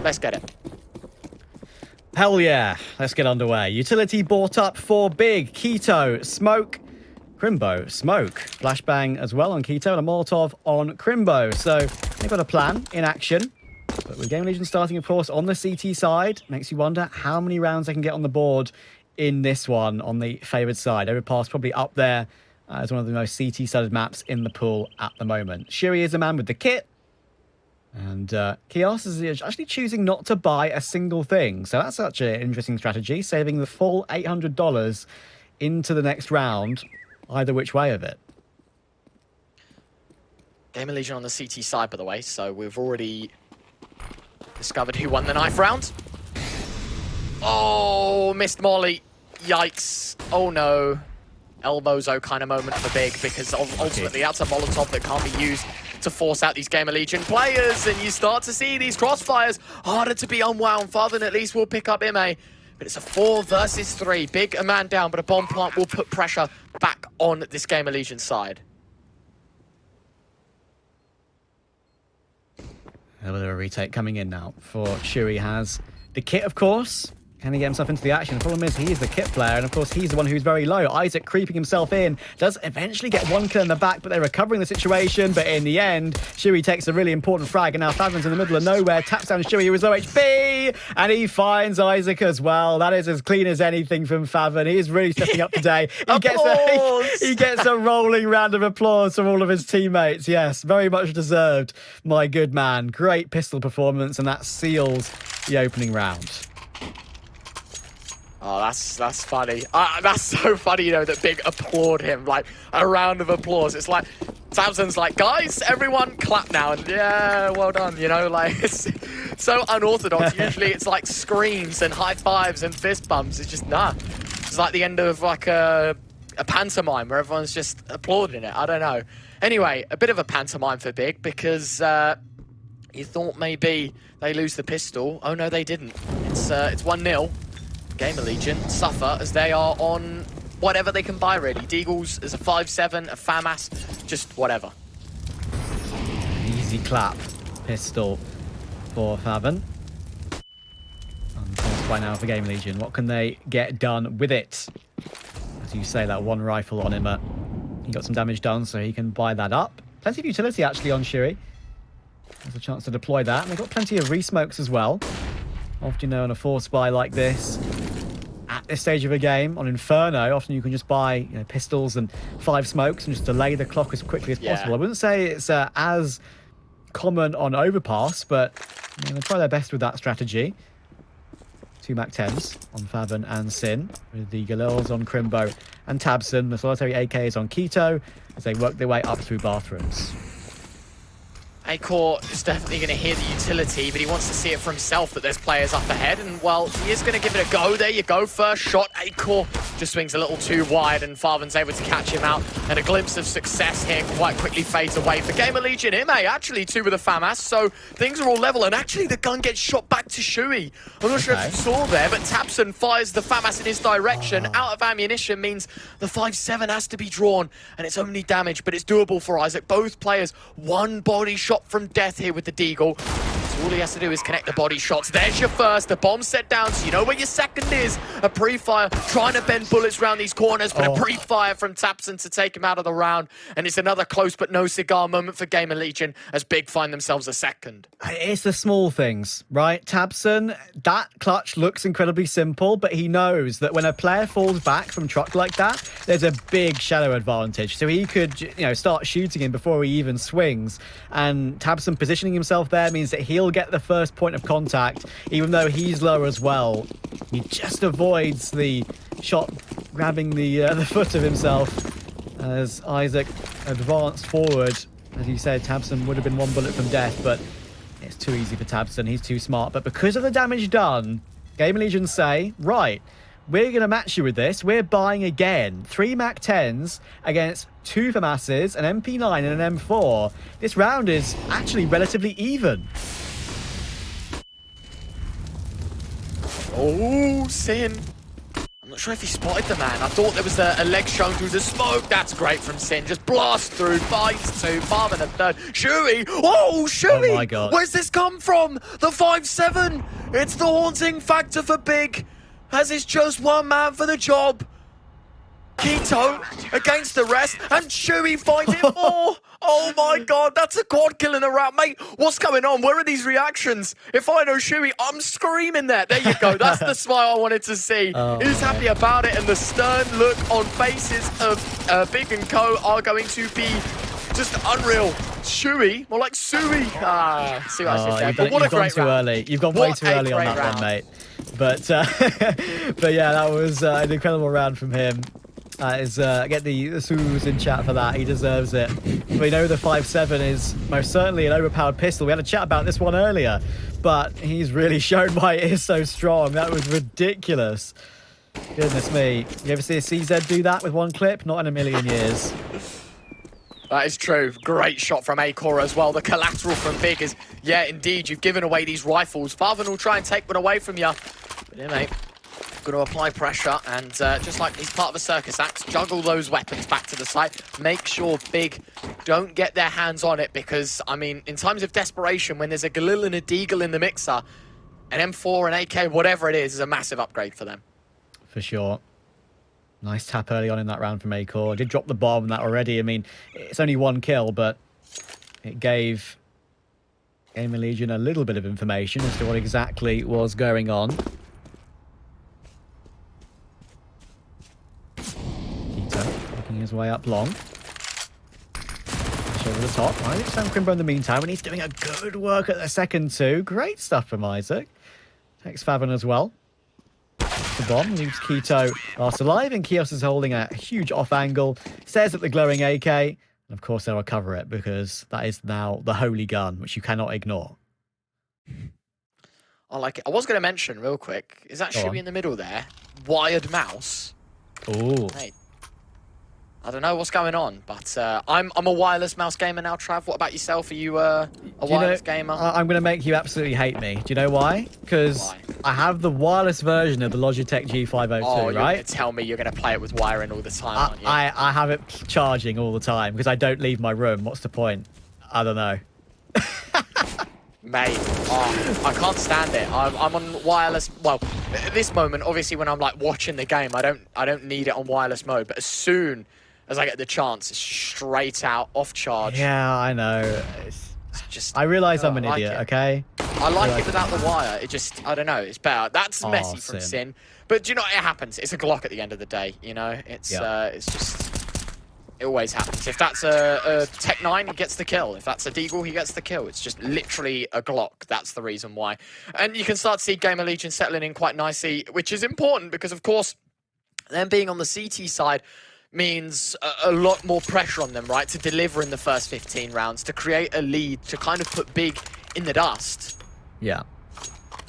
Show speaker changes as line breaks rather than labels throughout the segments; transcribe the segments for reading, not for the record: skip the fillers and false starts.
Let's get it.
Hell yeah. Let's get underway. Utility bought up for big. Keto, smoke, Crimbo, smoke. Flashbang as well on Keto and a Molotov on Crimbo. So they've got a plan in action. But with Gamerlegion starting, of course, on the CT side, makes you wonder how many rounds they can get on the board in this one on the favoured side. Overpass probably up there as one of the most CT-studded maps in the pool at the moment. Shuri is the man with the kit. And Kios is actually choosing not to buy a single thing. So that's such an interesting strategy, saving the full $800 into the next round, either which way of it.
Gamerlegion on the CT side, by the way, so we've already discovered who won the knife round. Oh, missed Molly. Yikes. Oh no. Elbozo kind of moment for Big, because ultimately that's a Molotov that can't be used to force out these Gamerlegion players, and you start to see these crossfires harder to be unwound. Father at least will pick up MA, but it's a 4 versus 3. Big a man down, but a bomb plant will put pressure back on this Gamerlegion side.
A bit of a retake coming in now for Shuri. Has the kit, of course. Can he get himself into the action? The problem is he is the kit player, and of course he's the one who's very low. Isaac creeping himself in, does eventually get one kill in the back, but they're recovering the situation. But in the end, Shuri takes a really important frag, and now Favon's in the middle of nowhere, taps down Shuri, who is low HP, and he finds Isaac as well. That is as clean as anything from Favon. He is really stepping up today. He gets a rolling round of applause from all of his teammates. Yes, very much deserved, my good man. Great pistol performance, and that seals the opening round.
Oh, that's funny. That's so funny, you know, that Big applaud him, like a round of applause. It's like Samson's like, guys, everyone clap now, and yeah, well done, you know, like it's so unorthodox. Usually it's like screams and high fives and fist bumps. It's just nah. It's like the end of like a pantomime where everyone's just applauding it. I don't know. Anyway, a bit of a pantomime for Big, because you thought maybe they lose the pistol. Oh no, they didn't. It's 1-0. Gamerlegion suffer as they are on whatever they can buy, really. Deagles is a 5-7, a FAMAS, just whatever.
Easy clap pistol for Favon. Unforced by now for Gamerlegion. What can they get done with it? As you say, that one rifle on him, he got some damage done, so he can buy that up. Plenty of utility, actually, on Shuri. There's a chance to deploy that. And they've got plenty of re-smokes as well. Often, you know, on a force buy like this, at this stage of a game, on Inferno, often you can just buy, you know, pistols and 5 smokes and just delay the clock as quickly as possible. I wouldn't say it's as common on Overpass, but you know, they try their best with that strategy. 2 MAC-10s on Favon and Sin, with the Galils on Crimbo and Tabson. The solitary AKs on Keto as they work their way up through bathrooms.
Acor is definitely going to hear the utility, but he wants to see it for himself that there's players up ahead, and well, he is going to give it a go. There you go, first shot. Acor just swings a little too wide, and Favon's able to catch him out, and a glimpse of success here quite quickly fades away for Gamerlegion. MA actually 2 with a FAMAS, so things are all level, and actually the gun gets shot back to Shui. I'm not sure if you saw there, but Tabson fires the FAMAS in his direction. Out of ammunition means the 5-7 has to be drawn, and it's only damage, but it's doable for Isaac. Both players, one body shot from death here with the Deagle. So all he has to do is connect the body shots. There's your first. The bomb's set down, so you know where your second is. A pre-fire, trying to bend bullets around these corners, but a pre-fire from Tapson to take him out of the round. And it's another close but no cigar moment for Gamerlegion as Big find themselves a second.
It's the small things, right? Tabson, that clutch looks incredibly simple, but he knows that when a player falls back from truck like that, there's a big shadow advantage. So he could, you know, start shooting him before he even swings. And Tabson positioning himself there means that he'll get the first point of contact, even though he's low as well. He just avoids the shot grabbing the foot of himself as Isaac advanced forward. As you said, Tabson would have been 1 bullet from death, but it's too easy for Tabson. He's too smart. But because of the damage done, Gamerlegion say, right, we're going to match you with this. We're buying again. 3 MAC-10s against 2 FAMASs, an MP9 and an M4. This round is actually relatively even.
Oh, Sin. I'm not sure if he spotted the man. I thought there was a leg shown through the smoke. That's great from Sin. Just blast through, finds two, Farm and a third. Shuey! Oh, Shuey!
Oh my God.
Where's this come from? The 5-7. It's the haunting factor for Big. As it's just one man for the job. Keto against the rest, and Shuey finds it more. Oh my God, that's a quad kill in a round. Mate, what's going on? Where are these reactions? If I know Shuey, I'm screaming there. There you go. That's the smile I wanted to see. He's happy about it, and the stern look on faces of Big and Co are going to be just unreal. Shuey, more like Suey. See what I said there. But what a great round.
Early. You've gone way too early on that one, mate. But yeah, that was an incredible round from him. Get the Sues in chat for that. He deserves it. We know the 5-7 is most certainly an overpowered pistol. We had a chat about this one earlier, but he's really shown why it is so strong. That was ridiculous. Goodness me. You ever see a CZ do that with one clip? Not in a million years.
That is true. Great shot from Acor as well. The collateral from Big is, yeah, indeed, you've given away these rifles. Farvan will try and take one away from you. But yeah, mate. Going to apply pressure and just like he's part of a circus act, juggle those weapons back to the site. Make sure Big don't get their hands on it because, I mean, in times of desperation, when there's a Galil and a Deagle in the mixer, an M4, an AK, whatever it is a massive upgrade for them.
For sure. Nice tap early on in that round from Acor. Did drop the bomb on that already. I mean, it's only one kill, but it gave Gamerlegion a little bit of information as to what exactly was going on. Making his way up long. Over the top. Right, it's Sam Crimbo in the meantime, and he's doing a good work at the second two. Great stuff from Isaac. Takes Favon as well. The bomb leaves Keto last alive, and Kios is holding a huge off angle. Stares at the glowing AK, and of course they'll recover it because that is now the holy gun, which you cannot ignore.
I like it. I was going to mention real quick, is that Shuey in the middle there? Wired mouse.
Oh.
Hey. I don't know what's going on, but I'm a wireless mouse gamer now, Trav. What about yourself? Are you a wireless gamer?
I'm going to make you absolutely hate me. Do you know why? Because I have the wireless version of the Logitech G502,
right? You're
going
to tell me you're going to play it with wiring all the time, aren't you?
I have it charging all the time because I don't leave my room. What's the point? I don't know.
Mate, I can't stand it. I'm on wireless. Well, at this moment, obviously, when I'm like watching the game, I don't need it on wireless mode. But as soon as I get the chance, it's straight out, off charge.
Yeah, I know. It's just. I realise I'm an idiot. Okay.
I like it without the wire. It just, I don't know. It's better. That's messy from Sin. But do you know what? It happens. It's a Glock at the end of the day. You know, it's just. It always happens. If that's a Tech 9, he gets the kill. If that's a Deagle, he gets the kill. It's just literally a Glock. That's the reason why. And you can start to see Gamerlegion settling in quite nicely, which is important because, of course, them being on the CT side means a lot more pressure on them, right? To deliver in the first 15 rounds, to create a lead, to kind of put Big in the dust.
Yeah.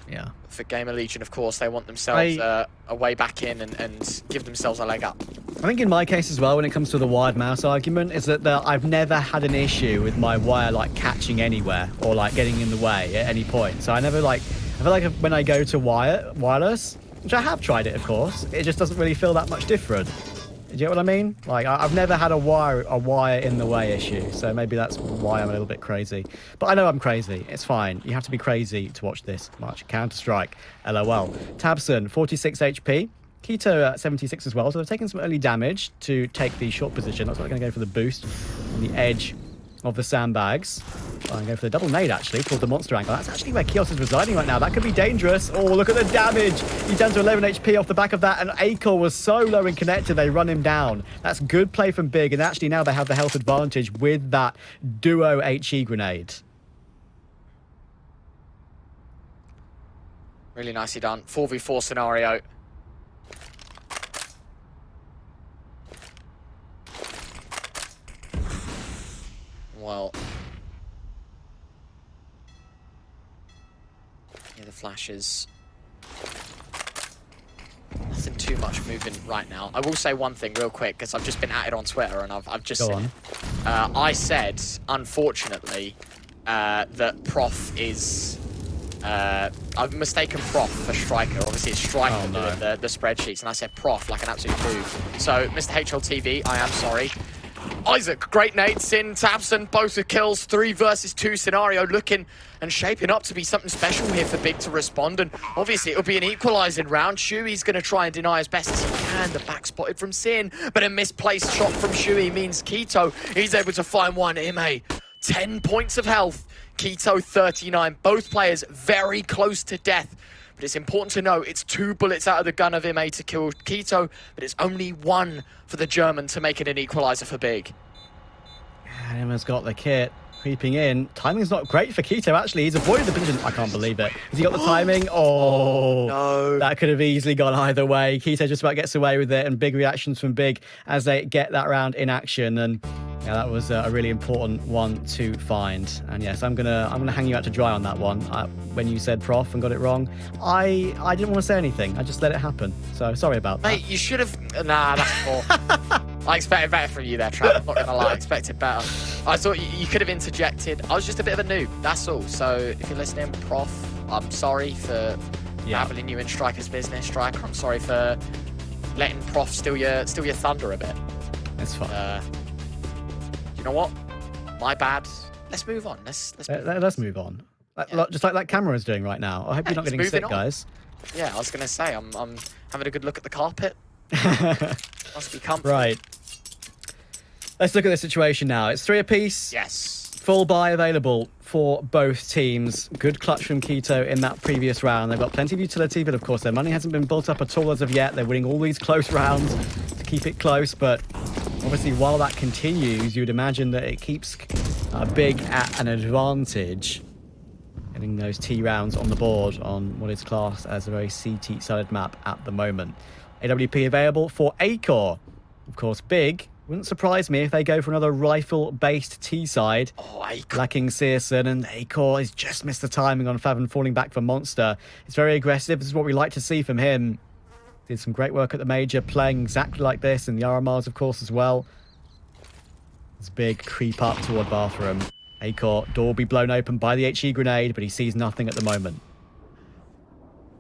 Yeah.
For Gamerlegion, of course, they want themselves a way back in and give themselves a leg up.
I think in my case as well, when it comes to the wired mouse argument, is that I've never had an issue with my wire like catching anywhere or like getting in the way at any point. So I never I feel like when I go to wireless, which I have tried it, of course, it just doesn't really feel that much different. Do you get what I mean? Like I've never had a wire in the way issue, so maybe that's why I'm a little bit crazy. But I know I'm crazy. It's fine. You have to be crazy to watch this much. Counter-Strike, LOL. Tabson, 46 HP. Keto at 76 as well, so they've taken some early damage to take the short position. That's why they're going to go for the boost on the edge of the sandbags. I'm going for the double nade, actually, called the monster angle. That's actually where Kios is residing right now. That could be dangerous. Oh, look at the damage. He's down to 11 HP off the back of that, and Acor was so low and connected, they run him down. That's good play from Big, and actually now they have the health advantage with that duo HE grenade.
Really nicely done. 4v4 scenario. Well, yeah, the flashes. Nothing too much moving right now. I will say one thing real quick because I've just been at it on Twitter and I've just seen it. I said, unfortunately, that Prof is I've mistaken Prof for Striker. Obviously, it's Striker
Oh, no.
doing the spreadsheets, and I said Prof like an absolute noob. So, Mr. HLTV, I am sorry. Isaac, great nades in. Tabson, both with kills. 3 versus 2 scenario, looking and shaping up to be something special here for Big to respond. And obviously, it'll be an equalizing round. Shui's going to try and deny as best as he can. The back spotted from Sin, but a misplaced shot from Shui means Keto, he's able to find one. Ime, 10 points of health. Keto, 39. Both players very close to death. But it's important to know it's 2 bullets out of the gun of Ime to kill Keto, but it's only 1 for the German to make it an equalizer for Big.
Ime's got the kit. Creeping in. Timing's not great for Keto, actually. He's avoided the position. I can't believe it. Has he got the timing? Oh,
no.
That could have easily gone either way. Keto just about gets away with it, and big reactions from Big as they get that round in action. And yeah, that was a really important one to find. And yes, I'm gonna hang you out to dry on that one. When you said Prof and got it wrong, I didn't want to say anything. I just let it happen. So sorry about that.
Mate, you should have... Nah, that's poor. I expected better from you there, Trav. I'm not going to lie. I expected better. I thought you could have interjected. I was just a bit of a noob, that's all. So if you're listening, Prof, I'm sorry for babbling you in Striker's business. Striker, I'm sorry for letting Prof steal your thunder a bit.
It's fine.
You know what? My bad. Let's move on. Let's
move on.
Yeah.
Just like that camera's doing right now. I hope you're not getting sick, guys.
Yeah, I was going to say, I'm having a good look at the carpet. Must be comfy.
Right. Let's look at the situation now. It's 3 apiece.
Yes.
Full buy available for both teams. Good clutch from Keto in that previous round. They've got plenty of utility, but of course their money hasn't been built up at all as of yet. They're winning all these close rounds to keep it close, but obviously while that continues, you'd imagine that it keeps Big at an advantage. Getting those T rounds on the board on what is classed as a very CT-sided map at the moment. AWP available for Acor. Of course, Big, wouldn't surprise me if they go for another rifle-based T-side.
Oh, Acor.
Lacking Searson, and Acor has just missed the timing on Favon falling back for Monster. It's very aggressive. This is what we like to see from him. Did some great work at the Major, playing exactly like this, and the RMRs, of course, as well. It's Big creep up toward bathroom. Acor, door will be blown open by the HE grenade, but he sees nothing at the moment.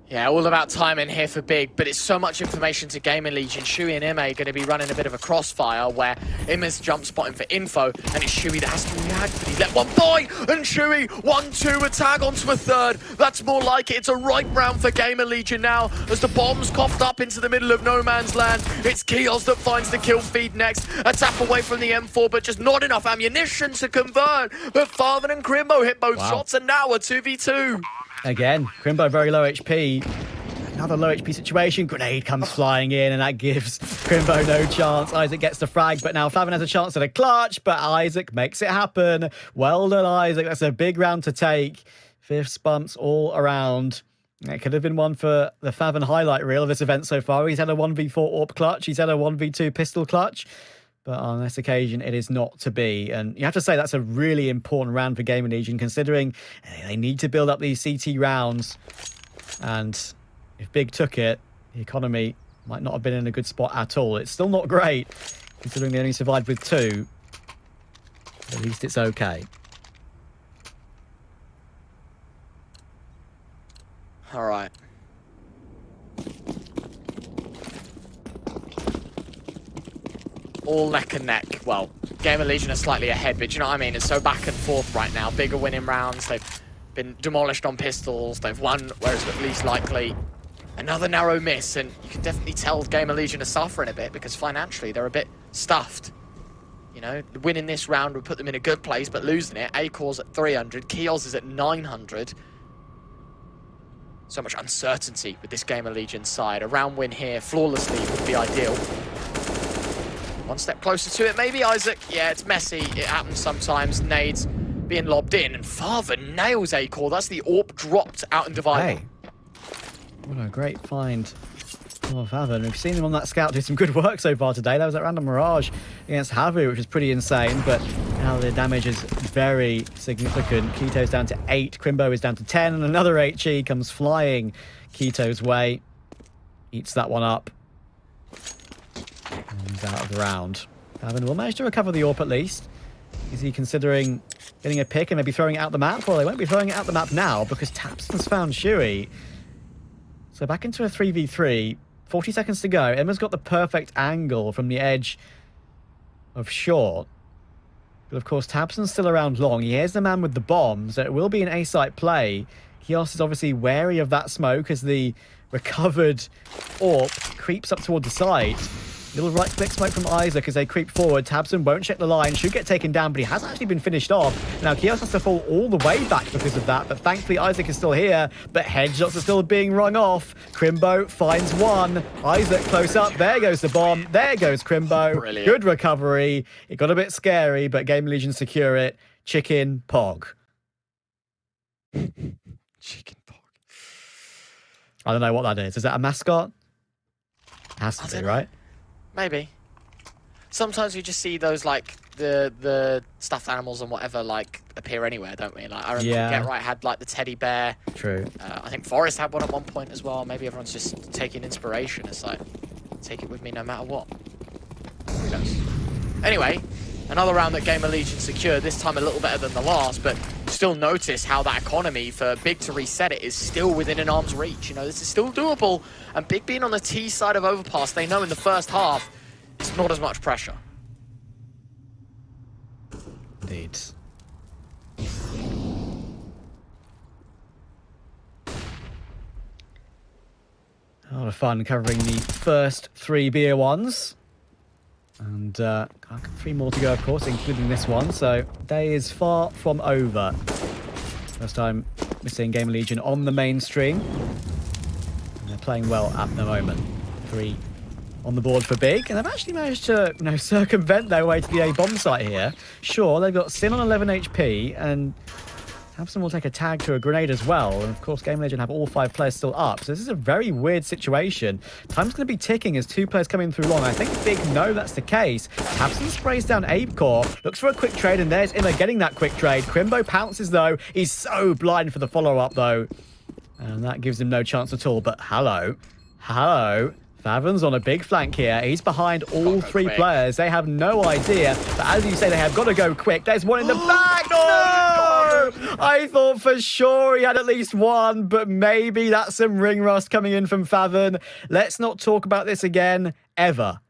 Yeah, all about timing here for Big, but it's so much information to Gamerlegion. Shui and Ime are going to be running a bit of a crossfire where Ime's jump spotting for info, and it's Shui that has to react, but he let one by, and Shui, 1-2, a tag onto a third. That's more like it. It's a right round for Gamerlegion now, as the bombs coughed up into the middle of no man's land. It's Kios that finds the kill feed next. A tap away from the M4, but just not enough ammunition to convert. But Farthen and Crimbo hit both shots, and now a 2v2.
Again, Crimbo very low HP. Another low HP situation. Grenade comes flying in, and that gives Crimbo no chance. Isaac gets the frag, but now Favon has a chance at a clutch, but Isaac makes it happen. Well done, Isaac. That's a big round to take. Fifth bumps all around. It could have been one for the Favon highlight reel of this event so far. He's had a 1v4 AWP clutch. He's had a 1v2 pistol clutch. But on this occasion, it is not to be. And you have to say that's a really important round for Gamerlegion, considering they need to build up these CT rounds. And if Big took it, the economy might not have been in a good spot at all. It's still not great, considering they only survived with 2. But at least it's okay.
All right. All neck and neck. Well, Gamerlegion are slightly ahead, but do you know what I mean? It's so back and forth right now. Bigger winning rounds. They've been demolished on pistols. They've won where it's at least likely. Another narrow miss, and you can definitely tell Gamerlegion are suffering a bit because financially they're a bit stuffed. You know, winning this round would put them in a good place, but losing it, Acor's at 300, Kios is at 900. So much uncertainty with this Gamerlegion side. A round win here flawlessly would be ideal. One step closer to it, maybe, Isaac. Yeah, it's messy. It happens sometimes. Nades being lobbed in, and Farthen nails Acor. That's the AWP dropped out in Divider.
Hey, what a great find. Oh, Favon. We've seen him on that scout do some good work so far today. That was that random Mirage against Havu, which is pretty insane, but now the damage is very significant. Keto's down to 8, Crimbo is down to 10, and another HE comes flying Keto's way. Eats that one up. And he's out of the round. Favon will manage to recover the AWP at least. Is he considering getting a pick and maybe throwing it out the map. Well, they won't be throwing it out the map now because tabseN's found Shuey. So back into a 3v3. 40 seconds to go. Emma's got the perfect angle from the edge of short. But of course, tabseN's still around long. He hears the man with the bomb, so it will be an A-site play. Kios is obviously wary of that smoke as the recovered AWP creeps up toward the side. Little right-click smoke from Isaac as they creep forward. tabseN won't check the line, should get taken down, but he has actually been finished off. Now, Kios has to fall all the way back because of that, but thankfully Isaac is still here, but headshots are still being rung off. Crimbo finds one. Isaac close up. There goes the bomb. There goes Crimbo.
Brilliant.
Good recovery. It got a bit scary, but Gamerlegion secure it. Chicken Pog.
Chicken Pog.
I don't know what that is. Is that a mascot? Has to be, right?
Maybe. Sometimes we just see those like the stuffed animals and whatever like appear anywhere, don't we? Like I remember Get Right had like the teddy bear.
True.
I think Forest had one at one point as well. Maybe everyone's just taking inspiration. It's like take it with me no matter what. Who knows? Anyway, another round that Gamerlegion secured. This time a little better than the last, but still notice how that economy for Big to reset it is still within an arm's reach. You know, this is still doable. And Big being on the T side of Overpass, they know in the first half it's not as much pressure.
Indeed. A lot of fun covering the first 3 BO1s. And 3 more to go, of course, including this one. So day is far from over. First time we're seeing Gamerlegion on the mainstream. And they're playing well at the moment. 3 on the board for Big, and they've actually managed to, circumvent their way to the A bomb site here. Sure, they've got Sin on 11 HP, and tabseN will take a tag to a grenade as well. And of course, Gamerlegion have all 5 players still up, so this is a very weird situation. Time's going to be ticking as 2 players come in through long. I think Big know that's the case. tabseN sprays down ApeCore, looks for a quick trade, and there's Imma getting that quick trade. Crimbo pounces though. He's so blind for the follow-up though, and that gives him no chance at all. But hello. Faven's on a big flank here. He's behind all 3 players. They have no idea. But as you say, they have got to go quick. There's one in the back. No! I thought for sure he had at least one, but maybe that's some ring rust coming in from Faven. Let's not talk about this again, ever.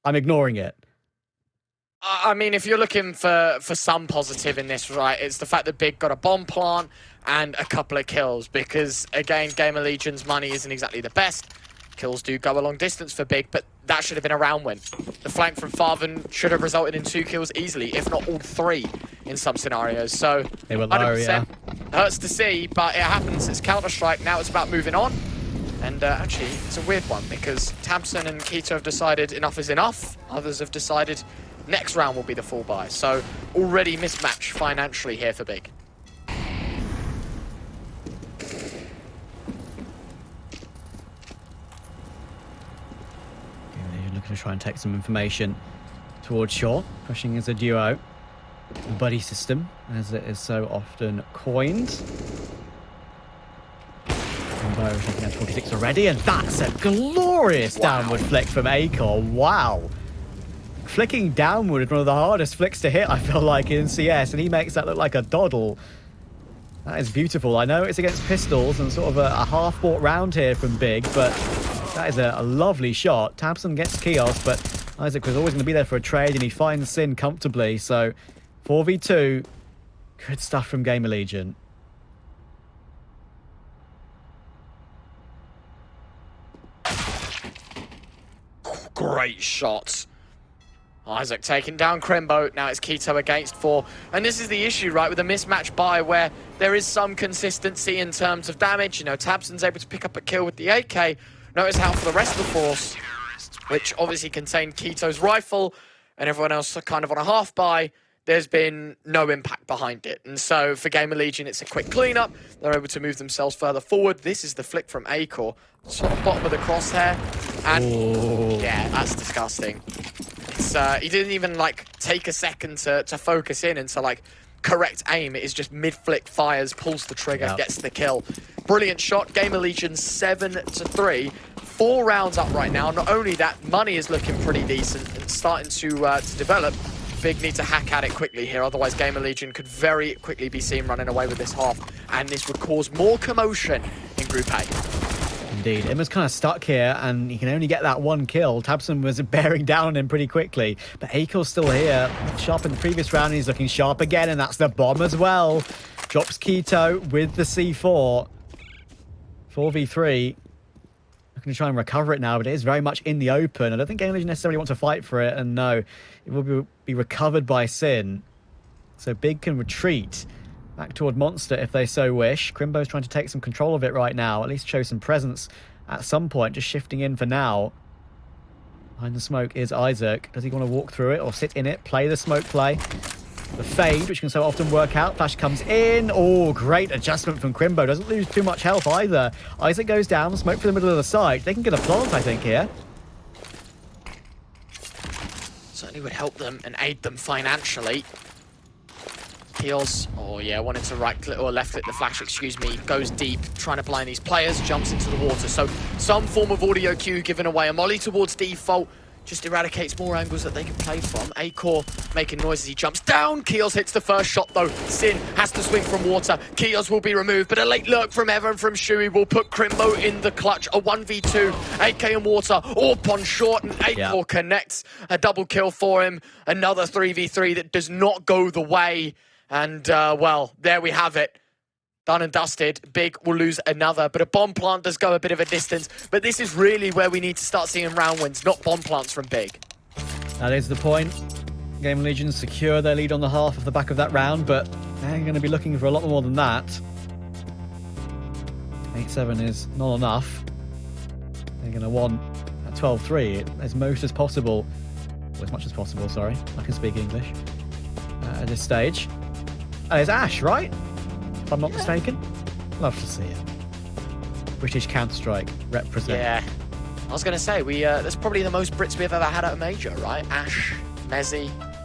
I'm ignoring it.
I mean, if you're looking for some positive in this, right, it's the fact that Big got a bomb plant and a couple of kills. Because, again, Gamerlegion's money isn't exactly the best. Kills do go a long distance for Big, but that should have been a round win. The flank from Faven should have resulted in 2 kills easily, if not all 3 in some scenarios. So,
they were low, 100%.
Hurts to see, but it happens. It's Counter-Strike. Now it's about moving on. And actually, it's a weird one because tabseN and Keto have decided enough is enough. Others have decided next round will be the full buy. So, already mismatch financially here for Big.
Looking to try and take some information towards short, pushing as a duo. The buddy system, as it is so often coined. Crimbo taking out 46 already, and that's a glorious downward flick from ACOR. Wow. Flicking downward is one of the hardest flicks to hit, I feel like, in CS, and he makes that look like a doddle. That is beautiful. I know it's against pistols and sort of a half-bought round here from Big, but that is a lovely shot. tabseN gets Kios, but Isaac was always going to be there for a trade, and he finds Sin comfortably. So 4v2, good stuff from Gamerlegion.
Great shots. Isaac taking down Crimbo. Now it's Keto against 4. And this is the issue, right, with a mismatch buy where there is some consistency in terms of damage. You know, tabseN's able to pick up a kill with the AK. Notice how for the rest of the force, which obviously contained Keto's rifle and everyone else are kind of on a half buy, there's been no impact behind it. And so for Gamerlegion, it's a quick cleanup. They're able to move themselves further forward. This is the flick from ACOR. Sort of bottom of the crosshair. And yeah, that's disgusting. It's, he didn't even like take a second to focus in and to like correct aim. It is just mid-flick fires, pulls the trigger, gets the kill. Brilliant shot. Gamerlegion 7-3. 4 rounds up right now. Not only that, money is looking pretty decent and starting to develop. Big need to hack at it quickly here, otherwise Gamerlegion could very quickly be seen running away with this half, and this would cause more commotion in Group A.
Indeed. Emma's kind of stuck here, and he can only get that one kill. Tabson was bearing down on him pretty quickly, but Akor's still here. Sharp in the previous round, he's looking sharp again, and that's the bomb as well. Drops Keto with the C4. 4v3. I'm going to try and recover it now, but it is very much in the open. I don't think Gamerlegion necessarily want to fight for it, and no, it will be recovered by Sin. So Big can retreat back toward Monster if they so wish. Crimbo's trying to take some control of it right now, at least show some presence at some point, just shifting in for now. Behind the smoke is Isaac. Does he want to walk through it or sit in it? Play the smoke play. The fade, which can so often work out. Flash comes in. Oh, great adjustment from Crimbo. Doesn't lose too much health either. Isaac goes down. Smoke for the middle of the site. They can get a plant, I think, here.
Certainly would help them and aid them financially. Heals, oh yeah, wanted to right click or left click the flash, excuse me, goes deep, trying to blind these players, jumps into the water. So some form of audio cue given away. A molly towards default just eradicates more angles that they can play from. Akor making noise as he jumps down. Keels hits the first shot though. Sin has to swing from water. Keels will be removed, but a late lurk from Evan from Shui will put Crimbo in the clutch. A 1v2, AK and water, AWP on short, and Akor connects. A double kill for him. Another 3v3 that does not go the way. And, well, there we have it. Done and dusted. Big will lose another, but a bomb plant does go a bit of a distance. But this is really where we need to start seeing round wins, not bomb plants from Big.
That is the point. Gamerlegion secure their lead on the half of the back of that round, but they're going to be looking for a lot more than that. 8-7 is not enough. They're going to want a 12-3 as most as possible. Or as much as possible, sorry. I can speak English at this stage. And it's Ash, right? If I'm not mistaken. Love to see it. British Counter-Strike represent.
Yeah. I was going to say, that's probably the most Brits we've ever had at a major, right? Ash, Mezzy. I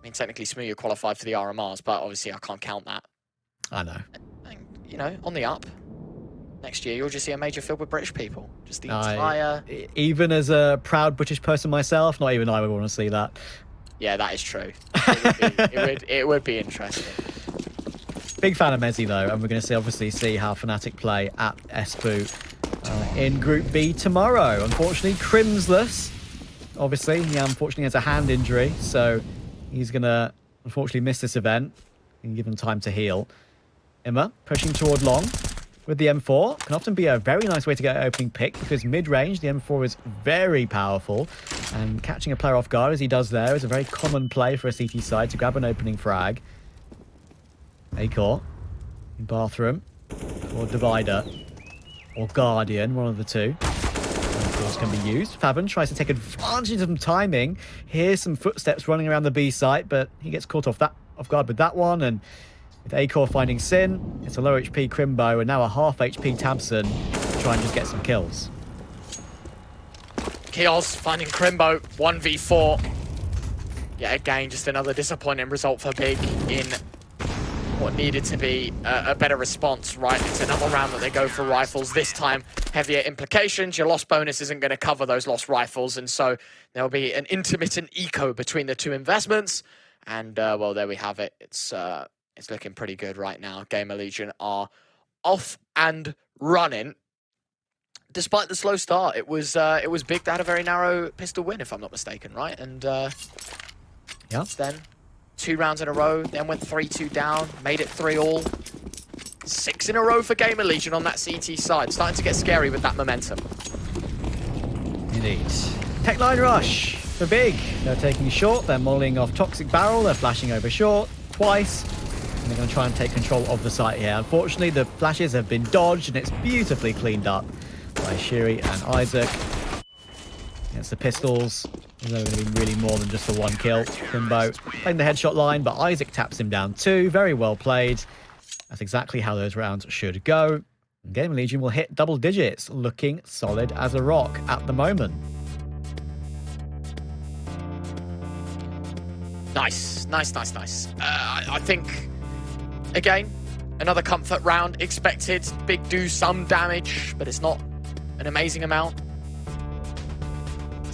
mean, technically, Smooya qualified for the RMRs, but obviously I can't count that.
I know.
And, you know, on the up. Next year, you'll just see a major filled with British people. Just the entire...
Even as a proud British person myself, not even I would want to see that.
Yeah, that is true. It would be interesting.
Big fan of Mezzy, though, and we're going to obviously see how Fnatic play at Espoo in Group B tomorrow. Unfortunately, Crimsless, obviously, he unfortunately has a hand injury, so he's going to unfortunately miss this event and give him time to heal. Emma pushing toward long with the M4. Can often be a very nice way to get an opening pick because mid-range, the M4 is very powerful. And catching a player off guard as he does there is a very common play for a CT side to grab an opening frag. Akor in bathroom or divider or guardian, one of the two. And of course can be used. Faven tries to take advantage of some timing. Here's some footsteps running around the B site, but he gets caught off guard with that one. And with Akor finding Sin, it's a low HP Crimbo and now a half HP Tabson to try and just get some kills.
Keels finding Crimbo, 1v4. Yeah, again, just another disappointing result for Big in what needed to be a better response, right? It's another round that they go for rifles. This time, heavier implications. Your loss bonus isn't going to cover those lost rifles, and so there'll be an intermittent eco between the two investments. And, well, there we have it. It's looking pretty good right now. Gamerlegion are off and running. Despite the slow start, it was Big that had a very narrow pistol win, if I'm not mistaken, right? And then 2 rounds in a row, then went 3-2 down, made it 3-all. 6 in a row for Gamerlegion on that CT side. Starting to get scary with that momentum.
Indeed. Tech line rush for Big. They're taking short, they're mollying off Toxic Barrel, they're flashing over short twice. And they're going to try and take control of the site here. Unfortunately, the flashes have been dodged and it's beautifully cleaned up by Shiri and Isaac. Against the pistols. There's going to be really more than just the one kill. Crimbo playing the headshot line, but Isaac taps him down too. Very well played. That's exactly how those rounds should go. And Gamerlegion will hit double digits, looking solid as a rock at the moment.
Nice. I think, again, another comfort round expected. Big do some damage, but it's not an amazing amount.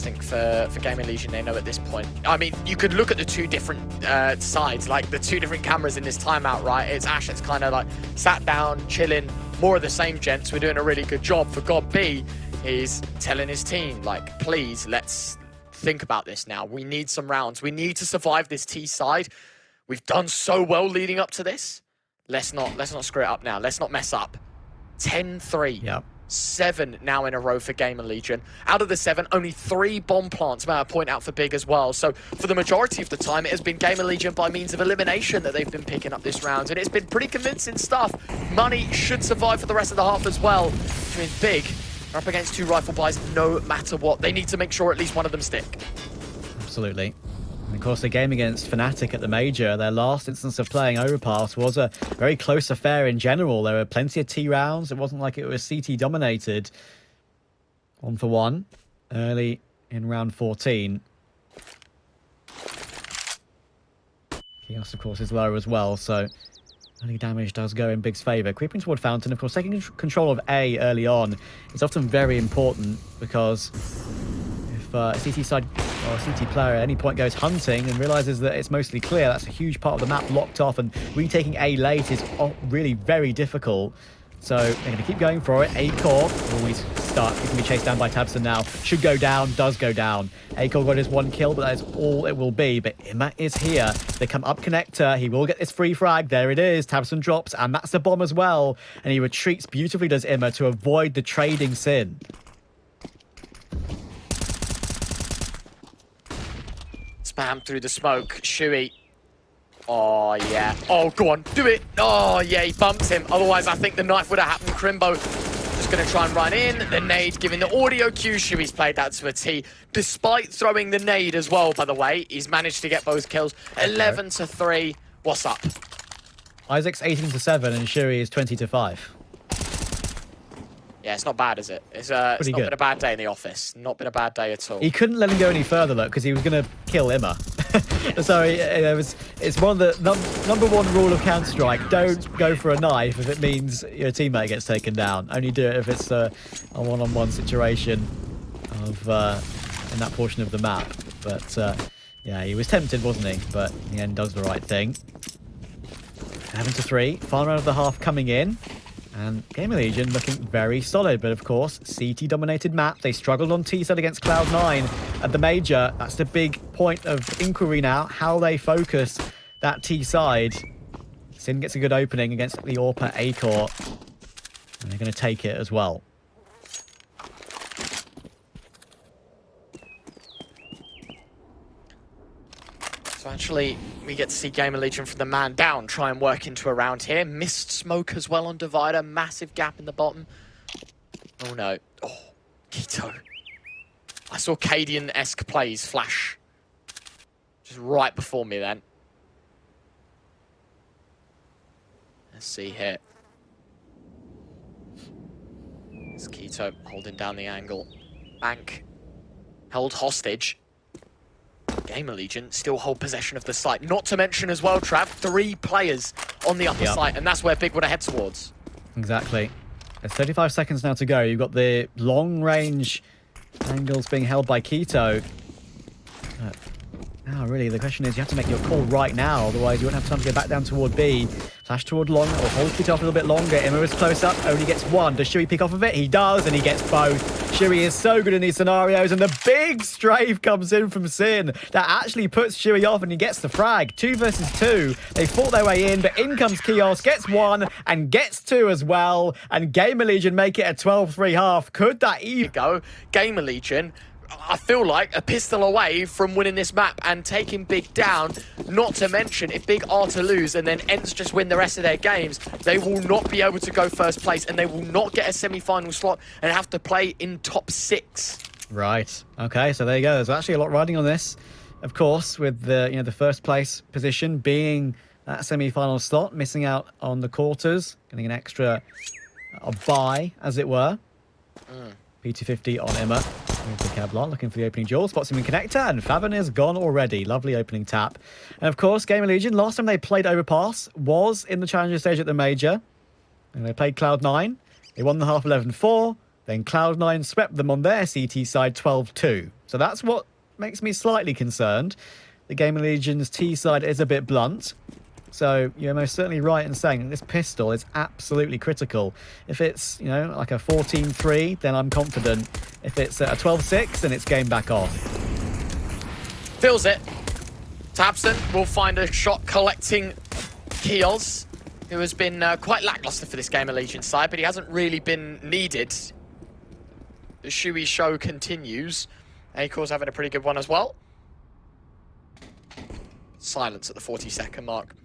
think for Gamerlegion, they know at this point. I mean, you could look at the two different sides, like the two different cameras in this timeout, right? It's Ash that's kind of like sat down, chilling, more of the same, gents. We're doing a really good job. For God B, he's telling his team, like, please, let's think about this now. We need some rounds. We need to survive this T side. We've done so well leading up to this. Let's not screw it up now. Let's not mess up. 10-3.
Yep.
7 now in a row for Gamerlegion. Out of the 7, only 3 bomb plants, may I point out, for Big as well. So for the majority of the time, it has been Gamerlegion by means of elimination that they've been picking up this round. And it's been pretty convincing stuff. Money should survive for the rest of the half as well. Which means Big are up against 2 rifle buys no matter what. They need to make sure at least one of them stick.
Absolutely. And of course, the game against Fnatic at the Major, their last instance of playing Overpass, was a very close affair in general. There were plenty of T rounds. It wasn't like it was CT dominated. 1-for-1 early in round 14. Chaos, of course, is low as well, so early damage does go in Big's favour. Creeping toward Fountain, of course, taking control of A early on is often very important, because if a CT side or a CT player at any point goes hunting and realises that it's mostly clear, that's a huge part of the map locked off, and retaking A late is really very difficult. So they're going to keep going for it. A-Core always stuck. He's going to be chased down by Tabson now. Should go down, does go down. A-Core got his 1 kill, but that is all it will be. But Imma is here. They come up connector. He will get this free frag. There it is. Tabson drops, and that's the bomb as well. And he retreats beautifully, does Imma, to avoid the trading sin.
Spam through the smoke. Shui. Oh, yeah. Oh, go on. Do it. Oh, yeah, he bumped him. Otherwise, I think the knife would have happened. Crimbo just going to try and run in. The nade giving the audio cue. Shui's played that to a T. Despite throwing the nade as well, by the way, he's managed to get both kills. 11-3. What's up?
Isaac's 18-7 and Shui is 20-5.
Yeah, it's not bad, is it? It's not been a bad day in the office. Not been a bad day at all.
He couldn't let him go any further, look, because he was going to kill Imma. So it's one of the number 1 rule of Counter-Strike: don't go for a knife if it means your teammate gets taken down. Only do it if it's a one-on-one situation of in that portion of the map. But yeah, he was tempted, wasn't he? But in the end, does the right thing. 11-3, final round of the half coming in. And Gamerlegion looking very solid, but of course, CT-dominated map. They struggled on T-side against Cloud9 at the Major. That's the big point of inquiry now, how they focus that T-side. Sin gets a good opening against the AWP A-Core, and they're going to take it as well.
So actually, we get to see Gamerlegion from the man down try and work into a round here. Missed smoke as well on Divider. Massive gap in the bottom. Oh no. Oh, Keto. I saw Cadian-esque plays flash just right before me then. Let's see here. It's Keto holding down the angle. Bank held hostage. Gamerlegion still hold possession of the site. Not to mention as well, Trav, 3 players on the upper site, and that's where Big would have head towards.
Exactly. There's 35 seconds now to go. You've got the long-range angles being held by Keto. Now, really, the question is you have to make your call right now, otherwise you won't have time to go back down toward B. Flash toward long, or hold Keto off a little bit longer. Imma is close up, only gets 1. Does Shui pick off of it? He does, and he gets both. Shui is so good in these scenarios, and the big strafe comes in from Sin that actually puts Shui off, and he gets the frag. 2 versus 2. They fought their way in, but in comes Kios, gets 1, and gets 2 as well, and Gamerlegion make it a 12-3 half. Could that even
go? Gamerlegion, I feel like a pistol away from winning this map and taking Big down. Not to mention, if Big are to lose and then Ents just win the rest of their games, they will not be able to go first place, and they will not get a semi-final slot and have to play in top 6.
Right. Okay, so there you go. There's actually a lot riding on this, of course, with the the first place position being that semi-final slot, missing out on the quarters, getting an extra bye, as it were. P250 on Imma. Here's the Kevlar looking for the opening duel. Spots him in connector, and Favon is gone already. Lovely opening tap. And of course, Gamerlegion, last time they played Overpass was in the Challenger stage at the Major. And they played Cloud9. They won the half 11-4. Then Cloud9 swept them on their CT side 12-2. So that's what makes me slightly concerned. The Gamerlegion's T side is a bit blunt. So you're most certainly right in saying that this pistol is absolutely critical. If it's, you know, like a 14-3, then I'm confident. If it's a 12-6, then it's game back off.
Feels it. Tabson will find a shot collecting Kios, who has been quite lackluster for this Gamerlegion side, but he hasn't really been needed. The Shui show continues. Akor's having a pretty good one as well. Silence at the 40-second mark.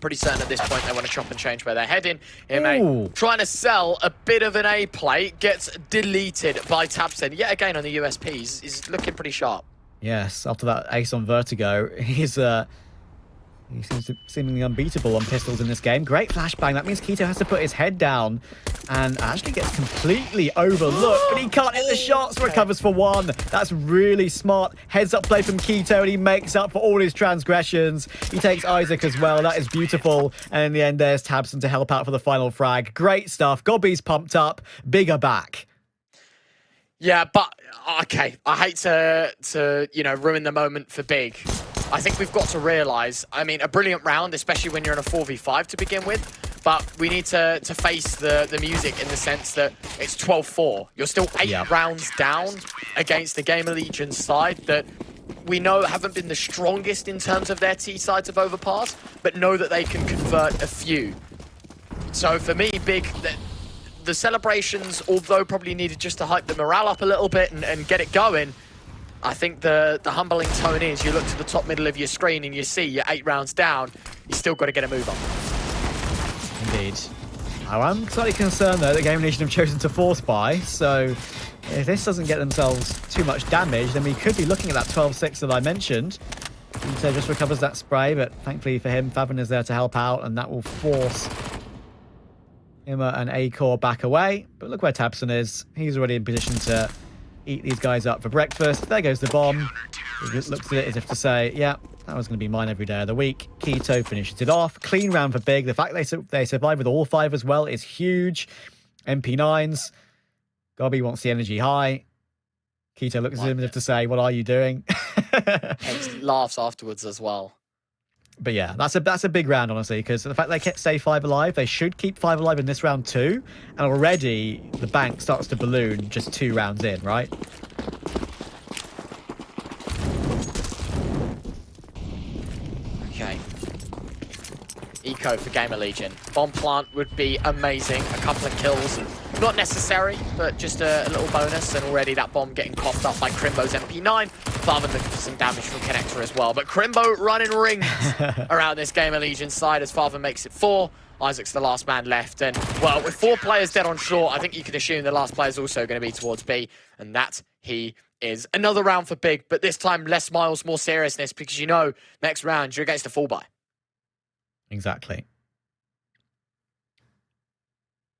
Pretty certain at this point they want to chop and change where they're heading. Here, mate, trying to sell a bit of an A play, gets deleted by Tabson. Yet again on the USPs, is looking pretty sharp.
Yes, after that ace on Vertigo, he seems seemingly unbeatable on pistols in this game. Great flashbang. That means Keto has to put his head down and actually gets completely overlooked, but he can't hit the shots. Recovers for one. That's really smart. Heads up play from Keto, and he makes up for all his transgressions. He takes Isaac as well. That is beautiful. And in the end, there's Tabson to help out for the final frag. Great stuff. Gobby's pumped up. Bigger back.
Yeah, but okay. I hate to you know, ruin the moment for Big. I think we've got to realise, I mean, a brilliant round, especially when you're in a 4v5 to begin with, but we need to face the music in the sense that it's 12-4. You're still 8 rounds down against the Gamerlegion side that we know haven't been the strongest in terms of their T sides of Overpass, but know that they can convert a few. So for me, Big, the celebrations, although probably needed just to hype the morale up a little bit and get it going, I think the humbling tone is you look to the top middle of your screen and you see you're 8 rounds down, you still got to get a move on.
Indeed. I'm slightly concerned though that Gamerlegion have chosen to force buy, so if this doesn't get themselves too much damage, then we could be looking at that 12-6 that I mentioned. Ito just recovers that spray, but thankfully for him, Favin is there to help out, and that will force Ima and Akor back away. But look where Tabson is. He's already in position to eat these guys up for breakfast. There goes the bomb. He looks at it as if to say, yeah, that was going to be mine every day of the week. Keto finishes it off. Clean round for Big. The fact they survive with all 5 as well is huge. MP9s. Gobby wants the energy high. Keto looks at him as if to say, what are you doing?
And he laughs afterwards as well.
But yeah, that's a big round, honestly, because the fact they stay 5 alive, they should keep 5 alive in this round too. And already the bank starts to balloon just 2 rounds in, right?
Okay. Eco for Gamerlegion. Bomb plant would be amazing. A couple of kills. Not necessary, but just a little bonus. And already that bomb getting coughed up by Crimbo's MP9. Farman looking for some damage from Connector as well. But Crimbo running rings around this Gamerlegion side as Farman makes it 4. Isaac's the last man left. And, well, with 4 players dead on short, I think you can assume the last player is also going to be towards B. And that he is. Another round for Big, but this time less smiles, more seriousness, because you know next round you're against a full buy.
Exactly.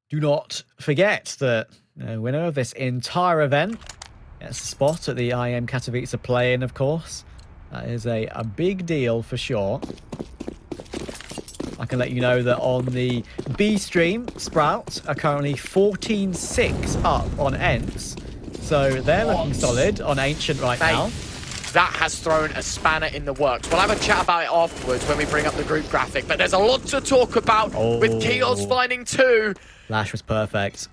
Do not forget that the winner of this entire event gets a spot at the IM Katowice play-in, of course. That is a big deal for sure. I can let you know that on the B stream, Sprout are currently 14-6 up on Ents. So they're looking solid on Ancient right now.
That has thrown a spanner in the works. We'll have a chat about it afterwards when we bring up the group graphic, but there's a lot to talk about with Kios finding 2.
Lash was perfect.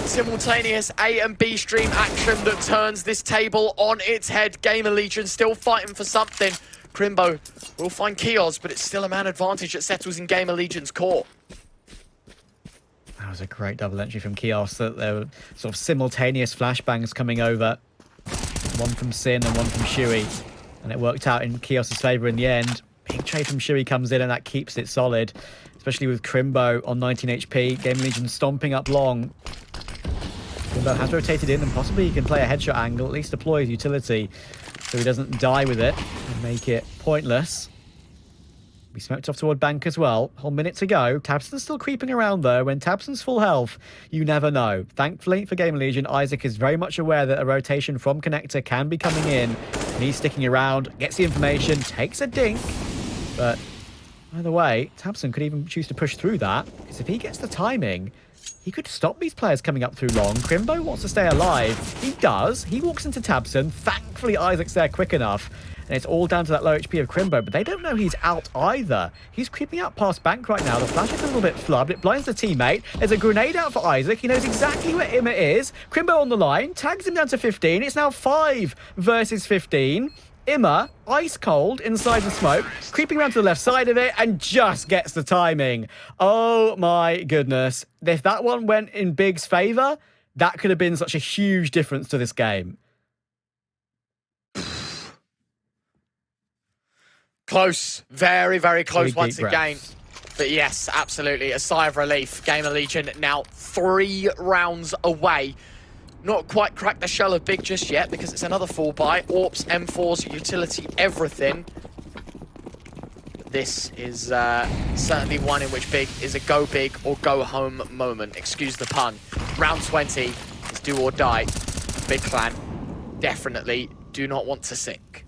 Simultaneous A and B stream action that turns this table on its head. Gamerlegion still fighting for something. Crimbo will find Kios, but it's still a man advantage that settles in Gamerlegion's court.
That was a great double entry from Kios. That there were sort of simultaneous flashbangs coming over. One from Sin and one from Shui. And it worked out in Kios' favour in the end. Big trade from Shui comes in and that keeps it solid. Especially with Crimbo on 19 HP. Gamerlegion stomping up long. Crimbo has rotated in and possibly he can play a headshot angle. At least deploy his utility so he doesn't die with it and make it pointless. We smoked off toward bank as well. Whole minute to go. Tabson's still creeping around though. When Tabson's full health, you never know. Thankfully for Gamerlegion, Isaac is very much aware that a rotation from Connector can be coming in. And he's sticking around, gets the information, takes a dink. But either way, Tabson could even choose to push through that. Because if he gets the timing, he could stop these players coming up through long. Crimbo wants to stay alive. He does. He walks into Tabson. Thankfully, Isaac's there quick enough. And it's all down to that low HP of Crimbo, but they don't know he's out either. He's creeping out past Bank right now. The flash is a little bit flubbed. It blinds the teammate. There's a grenade out for Isaac. He knows exactly where Imma is. Crimbo on the line, tags him down to 15. It's now 5 versus 15. Imma, ice cold inside the smoke, creeping around to the left side of it and just gets the timing. Oh my goodness. If that one went in Big's favor, that could have been such a huge difference to this game.
Close. Very, very close
Big,
once
deep
again. But yes, absolutely. A sigh of relief. Gamerlegion now 3 rounds away. Not quite cracked the shell of Big just yet because it's another full buy. AWPs, M4s, utility, everything. But this is certainly one in which Big is a go big or go home moment. Excuse the pun. Round 20 is do or die. Big clan definitely do not want to sink.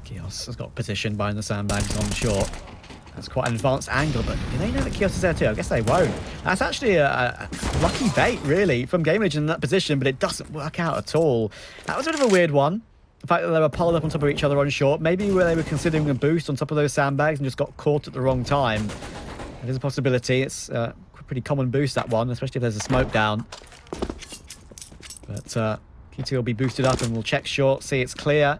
Kios has got position behind the sandbags on short. That's quite an advanced angle, but do they know that Kios is there too? I guess they won't. That's actually a lucky bait, really, from Gamerlegion in that position, but it doesn't work out at all. That was a bit of a weird one. The fact that they were piled up on top of each other on short. Maybe they were considering a boost on top of those sandbags and just got caught at the wrong time. It is a possibility. It's a pretty common boost, that one, especially if there's a smoke down. But K2 will be boosted up and we'll check short, see it's clear.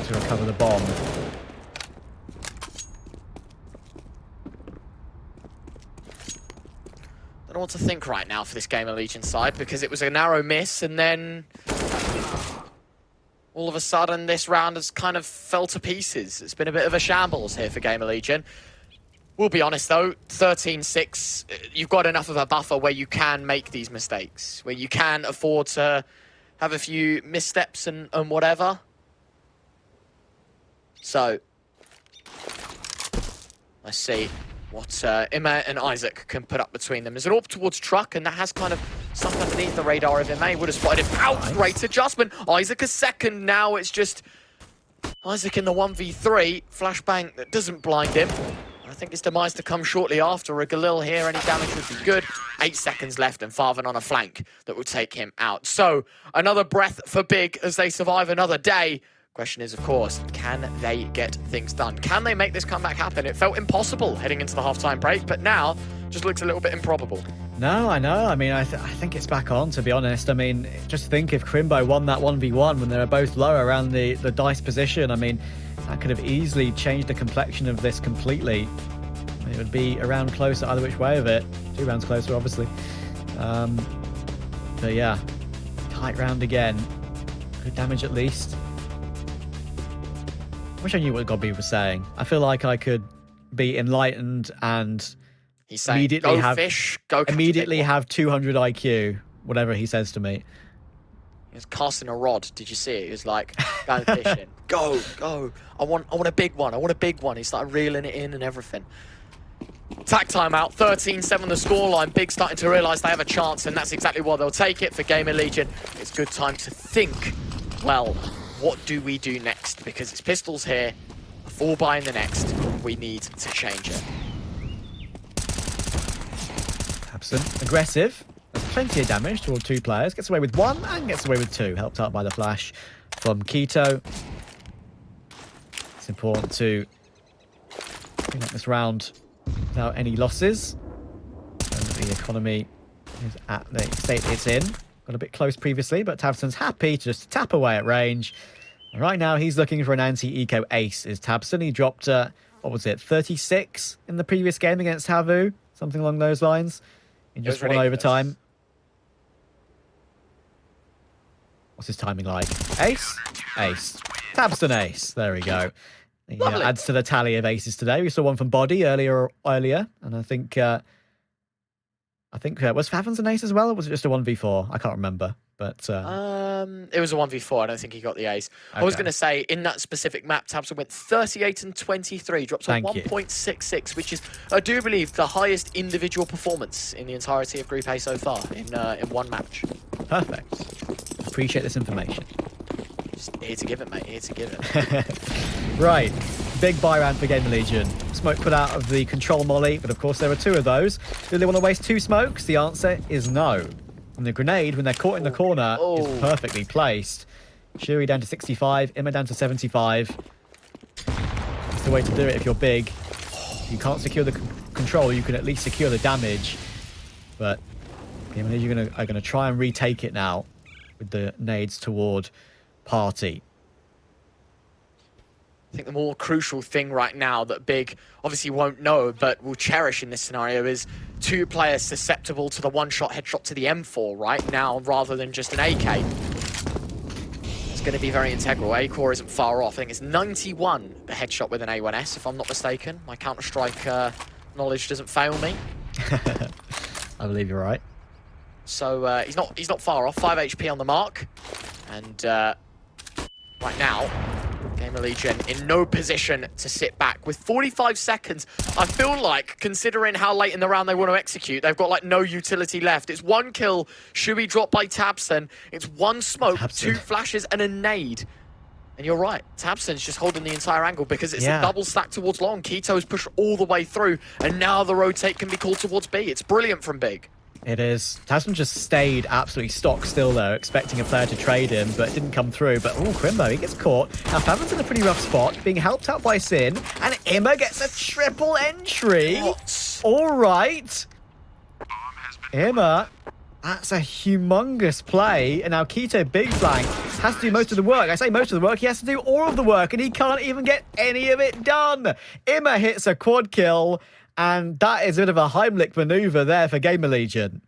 To recover the bomb.
Don't know what to think right now for this Gamerlegion side because it was a narrow miss and then all of a sudden this round has kind of fell to pieces. It's been a bit of a shambles here for Gamerlegion. We'll be honest though, 13-6, you've got enough of a buffer where you can make these mistakes, where you can afford to have a few missteps and whatever. So, let's see what Imma and Isaac can put up between them. There's an AWP towards Truck, and that has kind of sunk underneath the radar of Imma. Would have spotted him out. Nice. Great adjustment. Isaac a second. Now it's just Isaac in the 1v3. Flashbang that doesn't blind him. I think his demise to come shortly after. A Galil here, any damage would be good. 8 seconds left and Farvan on a flank that will take him out. So, another breath for Big as they survive another day. Question is, of course, can they get things done? Can they make this comeback happen? It felt impossible heading into the halftime break, but now just looks a little bit improbable.
No, I know. I mean, I think it's back on, to be honest. I mean, just think if Crimbo won that 1v1 when they were both low around the dice position, I mean, that could have easily changed the complexion of this completely. It would be a round closer either which way of it. 2 rounds closer, obviously. But yeah, tight round again. Good damage at least. I wish I knew what Godby was saying. I feel like I could be enlightened and
he's saying,
immediately
go
have
fish, go
immediately have 200 IQ, whatever he says to me.
He was casting a rod. Did you see it? He was like, going fishing. Go. I want a big one. I want a big one. He started reeling it in and everything. Tack timeout, 13-7 the scoreline. Big starting to realise they have a chance, and that's exactly why they'll take it for Gamerlegion. It's good time to think, well, what do we do next? Because it's pistols here, a full buy in the next. We need to change it.
Tabson, aggressive. There's plenty of damage toward 2 players. Gets away with 1 and gets away with 2. Helped out by the flash from Keto. It's important to clean up this round without any losses. And the economy is at the state it's in. Got a bit close previously, but Tabson's happy to just tap away at range. And right now, he's looking for an anti-eco ace, is Tabson. He dropped, what was it, 36 in the previous game against Havu? Something along those lines. In just 1 overtime. What's his timing like? Ace? Ace. Tabson ace. There we go. He adds to the tally of aces today. We saw one from Body earlier, and I think was Favens an ace as well, or was it just a 1v4? I can't remember, but
it was a 1v4. I don't think he got the ace. Okay. I was going to say in that specific map, Tabson went 38 and 23, drops on 1.66, which is, I do believe, the highest individual performance in the entirety of Group A so far in one match.
Perfect. Appreciate this information.
just here to give it, mate. Here to give it.
Right. Big buy round for Gamerlegion. Smoke put out of the control molly, but of course there were 2 of those. Do they want to waste 2 smokes? The answer is no. And the grenade, when they're caught in the corner, is perfectly placed. Shuri down to 65, Imma down to 75. That's the way to do it if you're big. If you can't secure the control, you can at least secure the damage. But Gamerlegion are going to try and retake it now with the nades toward Party.
I think the more crucial thing right now that Big obviously won't know, but will cherish in this scenario is 2 players susceptible to the one-shot headshot to the M4 right now, rather than just an AK. It's going to be very integral. A-Core isn't far off. I think it's 91, the headshot with an A1S, if I'm not mistaken. My Counter-Strike knowledge doesn't fail me.
I believe you're right.
So he's not far off. 5 HP on the mark. And right now, Gamerlegion in no position to sit back. With 45 seconds, I feel like, considering how late in the round they want to execute, they've got like no utility left. It's 1 kill, Shubi dropped by Tabson. It's 1 smoke, 2 flashes, and a nade. And you're right, Tabson's just holding the entire angle because it's a double stack towards long. Keto's pushed all the way through, and now the rotate can be called towards B. It's brilliant from Big.
It is. Tabson just stayed absolutely stock still there, expecting a player to trade him, but it didn't come through. But, Crimbo, he gets caught. Now, Favin's in a pretty rough spot, being helped out by Sin, and Imma gets a triple entry. What? All right. Imma, that's a humongous play. And now Keto, big flank, has to do most of the work. I say most of the work, he has to do all of the work, and he can't even get any of it done. Imma hits a quad kill. And that is a bit of a Heimlich maneuver there for Gamerlegion.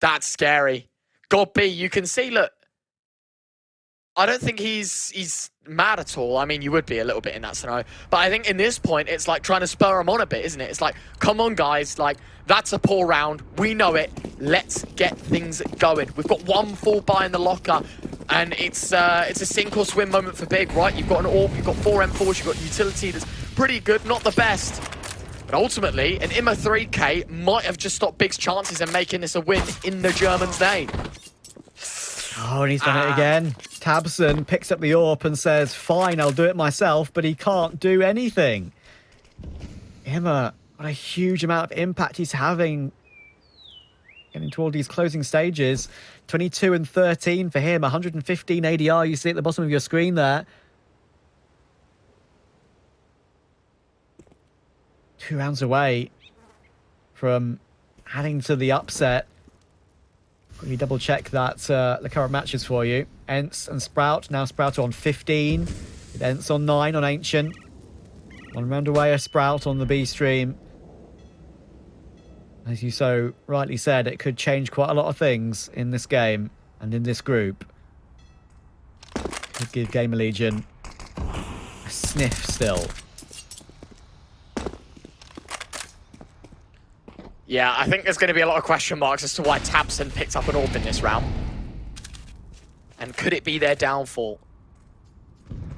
That's scary. God B, you can see, look, I don't think he's mad at all. I mean, you would be a little bit in that scenario. But I think in this point, it's like trying to spur him on a bit, isn't it? It's like, come on, guys. Like, that's a poor round. We know it. Let's get things going. We've got 1 full buy in the locker. And it's a sink or swim moment for Big, right? You've got an AWP, you've got 4 M4s, you've got utility that's pretty good, not the best. But ultimately, an Imma 3K might have just stopped Big's chances in making this a win in the German's name.
Oh, and he's done it again. Tabson picks up the AWP and says, fine, I'll do it myself, but he can't do anything. Imma, what a huge amount of impact he's having getting toward these closing stages. 22 and 13 for him, 115 ADR, you see at the bottom of your screen there. 2 rounds away from adding to the upset. Let me double check that the current matches for you. Ents and Sprout. Now Sprout on 15. With Ents on 9 on Ancient. 1 round away a Sprout on the B stream. As you so rightly said, it could change quite a lot of things in this game and in this group. Could give Gamerlegion a sniff still.
Yeah, I think there's going to be a lot of question marks as to why Tabson picked up an AWP in this round. And could it be their downfall?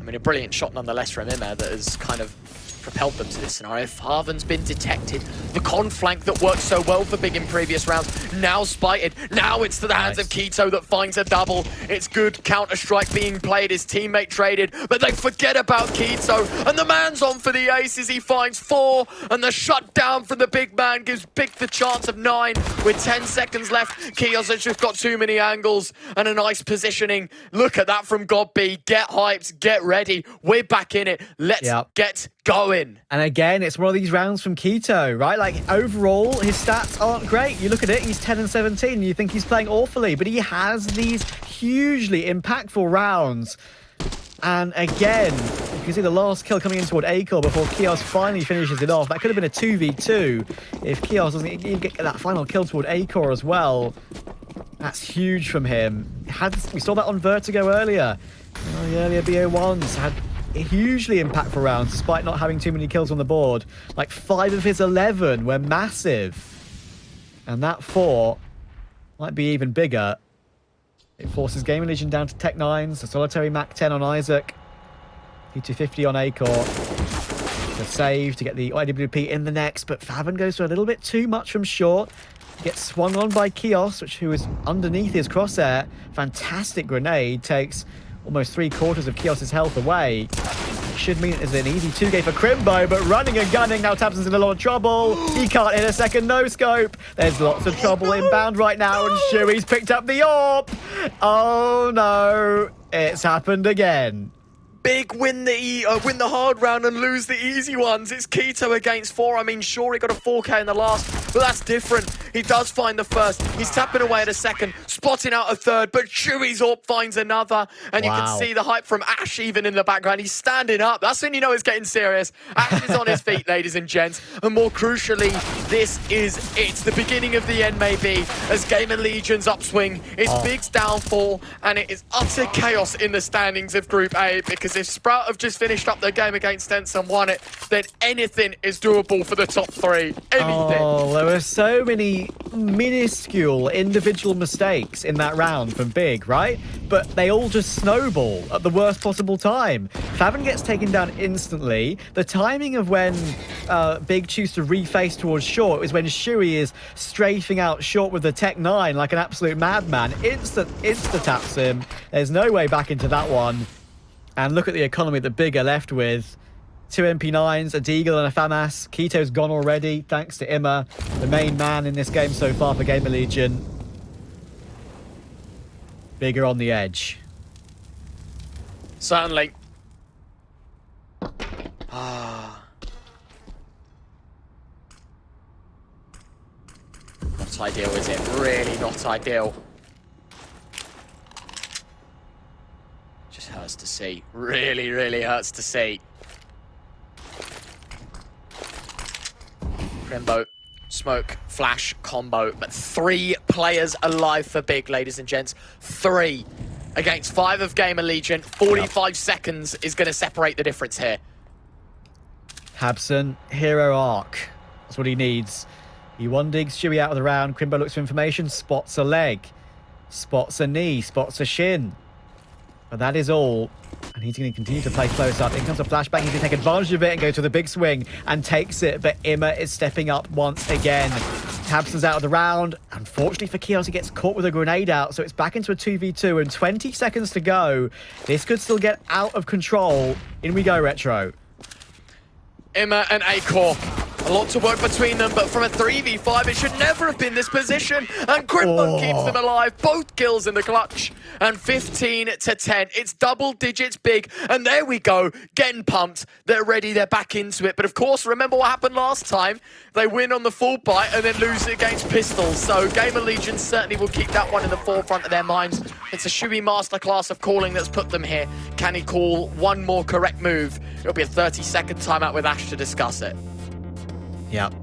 I mean, a brilliant shot nonetheless from Imma that has kind of propelled them to this scenario. Farven's been detected. The con flank that worked so well for Big in previous rounds, now spited. Now it's to the hands of Keto that finds a double. It's good Counter-Strike being played. His teammate traded, but they forget about Keto. And the man's on for the aces. He finds 4, and the shutdown from the big man gives Big the chance of 9 with 10 seconds left. Kios has just got too many angles and a nice positioning. Look at that from God B. Get hyped, get ready. We're back in it. Let's get going.
And again, it's one of these rounds from Keto, right? Like, overall, his stats aren't great. You look at it, he's 10 and 17, and you think he's playing awfully, but he has these hugely impactful rounds. And again, you can see the last kill coming in toward A-Core before Kios finally finishes it off. That could have been a 2v2 if Kios doesn't even get that final kill toward A-Core as well. That's huge from him. We saw that on Vertigo earlier. The earlier BO1s had hugely impactful rounds despite not having too many kills on the board. Like 5 of his 11 were massive. And that 4 might be even bigger. It forces Gamerlegion down to Tech 9s, a solitary Mac 10 on Isaac, P250 on A-Core. The save to get the IWP in the next, but Faven goes for a little bit too much from short. Gets swung on by Kios, who is underneath his crosshair. Fantastic grenade, takes almost 3/4 of Kios's health away. Should mean it's an easy 2-game for Crimbo, but running and gunning, now Tabson's in a lot of trouble. He can't hit a second no-scope. There's lots of trouble inbound right now, and Shui's picked up the AWP. Oh no, it's happened again.
Big win the hard round and lose the easy ones. It's Keto against 4. I mean, sure, he got a 4K in the last, but that's different. He does find the first. He's tapping away at a second, spotting out a third, but Shui's AWP finds another. And you can see the hype from Ash even in the background. He's standing up. That's when you know it's getting serious. Ash is on his feet, ladies and gents. And more crucially, it's the beginning of the end, maybe, as Gamerlegion's upswing. It's Big's downfall, and it is utter chaos in the standings of Group A, because if Sprout have just finished up their game against Ents and won it, then anything is doable for the top 3. Anything.
Oh, there were so many minuscule individual mistakes in that round from Big, right? But they all just snowball at the worst possible time. Faven gets taken down instantly. The timing of when Big chooses to reface towards short is when Shui is strafing out short with the Tech 9 like an absolute madman. Insta-taps him. There's no way back into that one. And look at the economy that Big are left with. 2 MP9s, a Deagle and a FAMAS. Keto's gone already, thanks to Imma, the main man in this game so far for Gamerlegion. Bigger on the edge.
Certainly. Not ideal, is it? Really not ideal. Just hurts to see. Really, really hurts to see. Crimbo, smoke, flash, combo, but 3 players alive for Big, ladies and gents. 3 against 5 of Gamerlegion. 45 seconds is going to separate the difference here.
Habson, hero arc. That's what he needs. He one-digs Shui out of the round. Crimbo looks for information, spots a leg, spots a knee, spots a shin. But that is all. And he's going to continue to play close up. In comes a flashbang. He's going to take advantage of it and go to the big swing and takes it. But Imma is stepping up once again. Tabson's out of the round. Unfortunately for Kios, he gets caught with a grenade out. So it's back into a 2v2 and 20 seconds to go. This could still get out of control. In we go, Retro.
Imma and Acor. A lot to work between them, but from a 3v5, it should never have been this position. And Crimbo keeps them alive. Both kills in the clutch. And 15-10. It's double digits Big. And there we go. Getting pumped. They're ready. They're back into it. But of course, remember what happened last time? They win on the full bite and then lose against Pistols. So Gamerlegion certainly will keep that one in the forefront of their minds. It's a Shui masterclass of calling that's put them here. Can he call one more correct move? It'll be a 30-second timeout with Ash to discuss it.
Yep.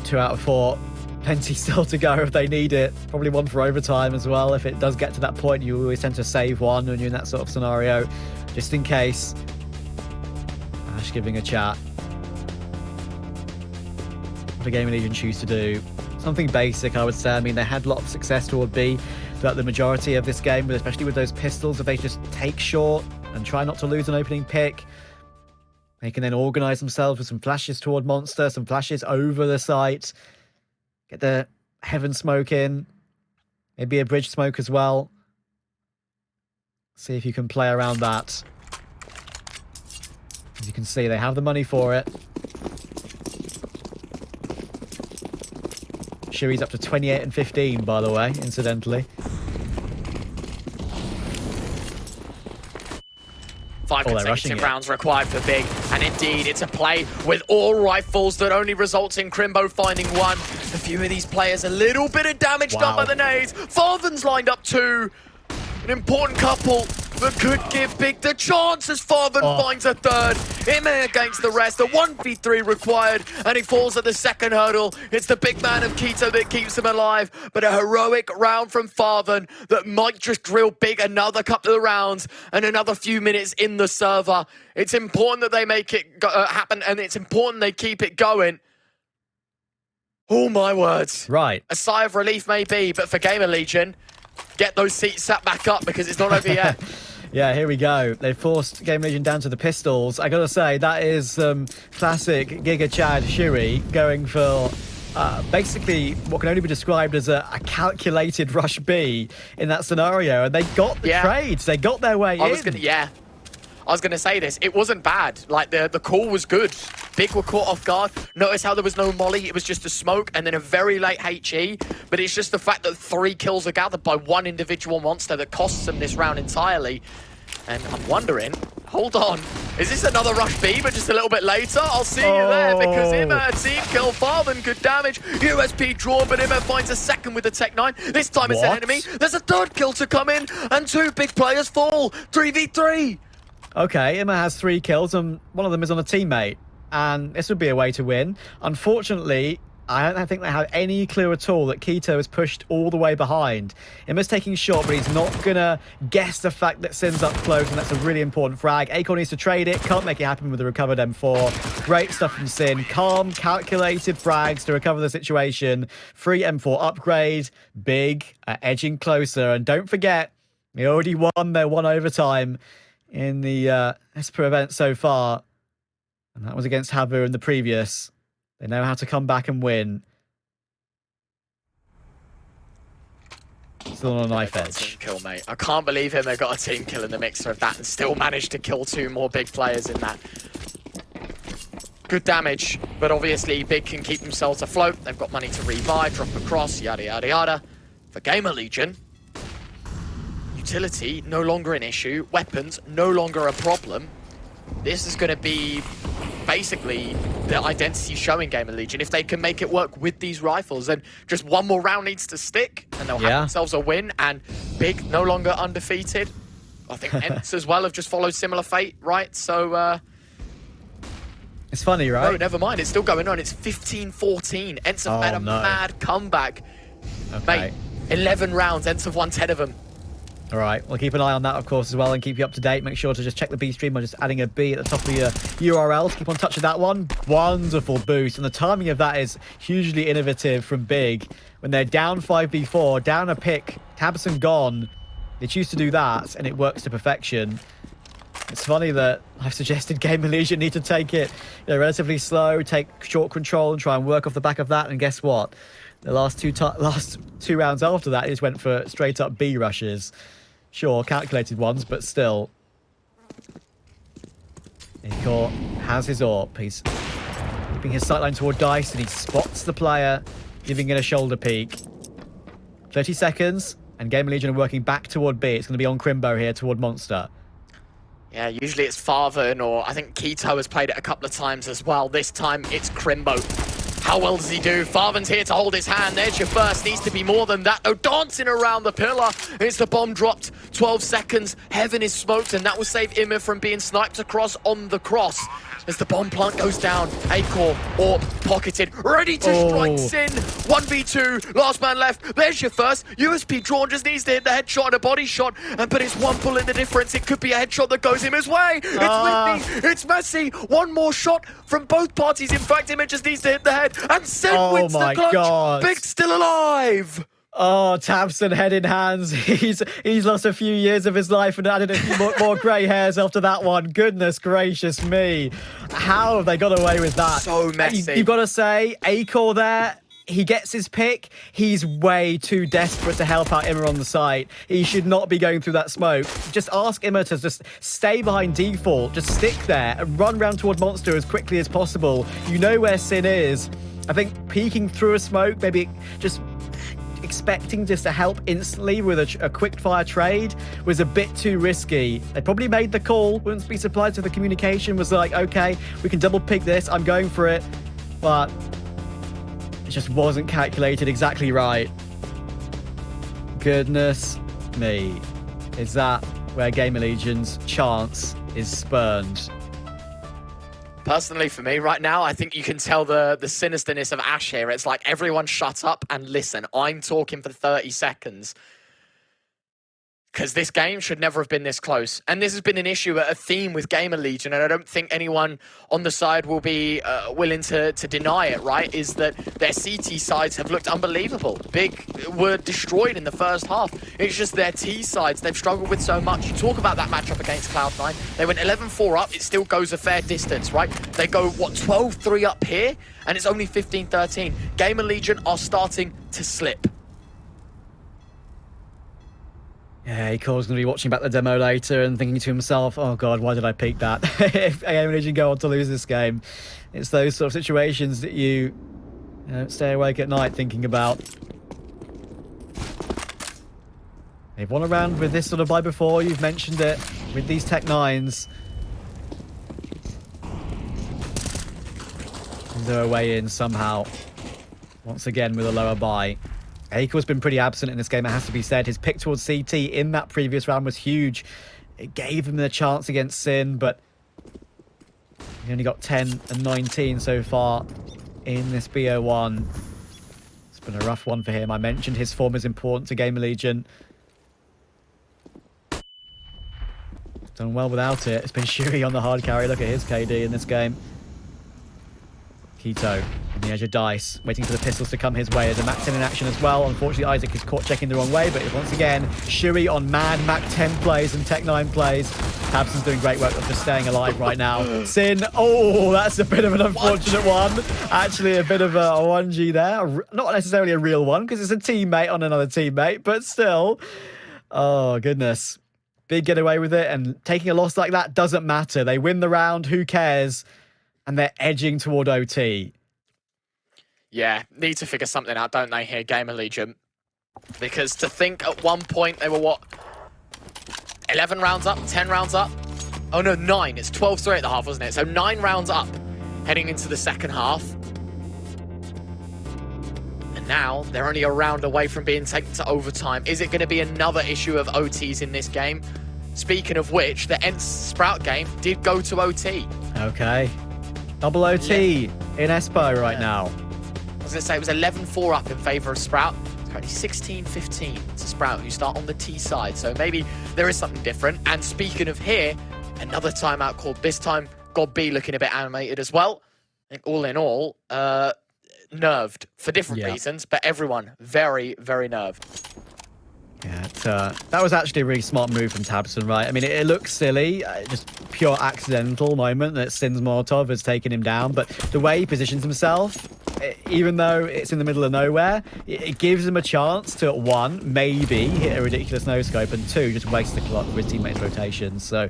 2 out of 4. Plenty still to go if they need it. Probably one for overtime as well. If it does get to that point, you always tend to save one when you're in that sort of scenario, just in case. Ash giving a chat. What do Gamerlegion choose to do? Something basic, I would say. I mean, they had a lot of success toward B throughout the majority of this game, but especially with those pistols, if they just take short and try not to lose an opening pick, they can then organize themselves with some flashes toward Monster, some flashes over the site. Get the heaven smoke in. Maybe a bridge smoke as well. See if you can play around that. As you can see, they have the money for it. Shui's up to 28 and 15, by the way, incidentally.
5 consecutive rounds required for Big, and indeed it's a play with all rifles that only results in Crimbo finding one. A few of these players a little bit of damage done by the nades. Farthen's lined up too. An important couple that could give Big the chance as Farthen finds a third. Imma against the rest, a 1v3 required, and he falls at the second hurdle. It's the big man of Keto that keeps him alive, but a heroic round from Farthen that might just drill Big another couple of rounds and another few minutes in the server. It's important that they make it happen, and it's important they keep it going. Oh my words.
Right.
A sigh of relief maybe, but for Gamerlegion, get those seats sat back up because it's not over yet.
Yeah, here we go. They forced Gamerlegion down to the pistols. I gotta say, that is classic Giga Chad Shui going for basically what can only be described as a calculated rush B in that scenario, and they got the trades. They got their way in.
I was gonna say this. It wasn't bad. Like the call was good. Big were caught off guard. Notice how there was no molly. It was just a smoke and then a very late HE. But it's just the fact that 3 kills are gathered by one individual monster that costs them this round entirely. And I'm wondering, hold on, is this another rush B, but just a little bit later? I'll see you there, because Immer, team kill, Farthen, good damage. USP draw, but Immer finds a second with the Tech 9. This time it's an enemy. There's a third kill to come in, and 2 big players fall. 3v3.
Okay, Emma has 3 kills, and one of them is on a teammate. And this would be a way to win. Unfortunately, I don't think they have any clue at all that Keto is pushed all the way behind. Emma's taking shot, but he's not going to guess the fact that Sin's up close, and that's a really important frag. Acorn needs to trade it. Can't make it happen with the recovered M4. Great stuff from Sin. Calm, calculated frags to recover the situation. Free M4 upgrade. Big, edging closer. And don't forget, they already won their 1 overtime in the Espoo event so far. And that was against Habu in the previous. They know how to come back and win. Still on a knife edge.
Team kill, mate. I can't believe him. They got a team kill in the mixer of that and still managed to kill 2 more big players in that. Good damage, but obviously Big can keep themselves afloat. They've got money to revive, drop across, yada, yada, yada. For Gamerlegion, utility no longer an issue. Weapons no longer a problem. This is going to be basically the identity showing Gamerlegion. If they can make it work with these rifles, then just 1 more round needs to stick and they'll have themselves a win. And Big no longer undefeated. I think Ents as well have just followed similar fate, right? So
it's funny, right?
No, never mind. It's still going on. It's 15-14. Ents have had a mad comeback.
Okay.
Mate, 11 rounds. Ents have won 10 of them.
All right, we'll keep an eye on that, of course, as well, and keep you up to date. Make sure to just check the B stream by just adding a B at the top of your URL to keep on touching that one. Wonderful boost, and the timing of that is hugely innovative from Big. When they're down 5v4, down a pick, Tabson gone, they choose to do that, and it works to perfection. It's funny that I've suggested Gamerlegion need to take it relatively slow, take short control, and try and work off the back of that, and guess what? The last two rounds after that, he just went for straight up B rushes. Sure, calculated ones, but still. Nicor has his AWP. He's keeping his sightline toward Dice, and he spots the player, giving it a shoulder peek. 30 seconds, and Gamerlegion are working back toward B. It's going to be on Crimbo here toward Monster.
Yeah, usually it's Farthen, or I think Keto has played it a couple of times as well. This time it's Crimbo. How well does he do? Farthen's here to hold his hand. There's your first. Needs to be more than that. Oh, dancing around the pillar. It's the bomb dropped. 12 seconds. Heaven is smoked, and that will save Immer from being sniped across on the cross. As the bomb plant goes down, Acor or pocketed, ready to strike Sin. 1v2, last man left. There's your first. USP drawn, just needs to hit the headshot and a body shot, but it's 1 bullet the difference. It could be a headshot that goes Immer's way. It's Whitney, it's Messi. 1 more shot from both parties. In fact, Immer just needs to hit the head, and Sin wins the clutch.
God.
Big still alive.
Oh, Tabson head in hands. He's lost a few years of his life and added a few more grey hairs after that one. Goodness gracious me. How have they got away with that?
So messy.
You've got to say, Acor there, he gets his pick. He's way too desperate to help out Immer on the site. He should not be going through that smoke. Just ask Immer to just stay behind default. Just stick there and run round toward Monster as quickly as possible. You know where Sin is. I think peeking through a smoke, maybe just expecting just to help instantly with a quick fire trade was a bit too risky. They probably made the call, wouldn't be surprised if the communication was like, okay, we can double pick this, I'm going for it, but it just wasn't calculated exactly right. Goodness me. Is that where Gamerlegion's chance is spurned?
Personally, for me, right now, I think you can tell the sinisterness of Ash here. It's like, everyone shut up and listen. I'm talking for 30 seconds. Because this game should never have been this close. And this has been an issue, a theme with Gamerlegion, and I don't think anyone on the side will be willing to deny it, right? Is that their CT sides have looked unbelievable. Big were destroyed in the first half. It's just their T sides they've struggled with so much. You talk about that matchup against Cloud9. They went 11-4 up. It still goes a fair distance, right? They go, what, 12-3 up here? And it's only 15-13. Gamerlegion are starting to slip.
Yeah, Ecor's going to be watching back the demo later and thinking to himself, oh god, why did I peek that? If Gamerlegion go on to lose this game, it's those sort of situations that you stay awake at night thinking about. They've won around with this sort of buy before, you've mentioned it, with these Tech 9s. And they're away in somehow, once again with a lower buy. Ecor's been pretty absent in this game, it has to be said. His pick towards CT in that previous round was huge. It gave him the chance against Sin, but he only got 10 and 19 so far in this BO1. It's been a rough one for him. I mentioned his form is important to Gamerlegion. Done well without it. It's been Shuri on the hard carry. Look at his KD in this game. Keto on the edge of dice, waiting for the pistols to come his way. There's a Mac 10 in action as well. Unfortunately, Isaac is caught checking the wrong way, but once again, Shuri on mad Mac 10 plays and Tech 9 plays. Tabson's doing great work of just staying alive right now. Sin, oh, that's a bit of an unfortunate one. Actually, a bit of a 1G there. Not necessarily a real one, because it's a teammate on another teammate, but still. Oh, goodness. Big getaway with it, and taking a loss like that doesn't matter. They win the round, who cares? And they're edging toward OT.
Yeah, need to figure something out, don't they, here, Gamerlegion? Because to think at one point they were, what, 11 rounds up, 10 rounds up? Oh no, 9. It's 12-3 at the half, wasn't it? So 9 rounds up heading into the second half. And now they're only a round away from being taken to overtime. Is it going to be another issue of OTs in this game? Speaking of which, the Ents Sprout game did go to OT.
Okay. Double OT in Espoo right now.
I was going to say it was 11-4 up in favour of Sprout. It's currently 16-15 to Sprout, who start on the T side. So maybe there is something different. And speaking of here, another timeout called. This time, God B looking a bit animated as well. I think all in all, nerved for different reasons, but everyone very, very nerved.
Yeah, that was actually a really smart move from Tabson, right? I mean, it looks silly, just pure accidental moment that Sin's Molotov has taken him down, but the way he positions himself, even though it's in the middle of nowhere, it gives him a chance to, one, maybe hit a ridiculous no-scope, and two, just waste the clock with his teammates' rotations. So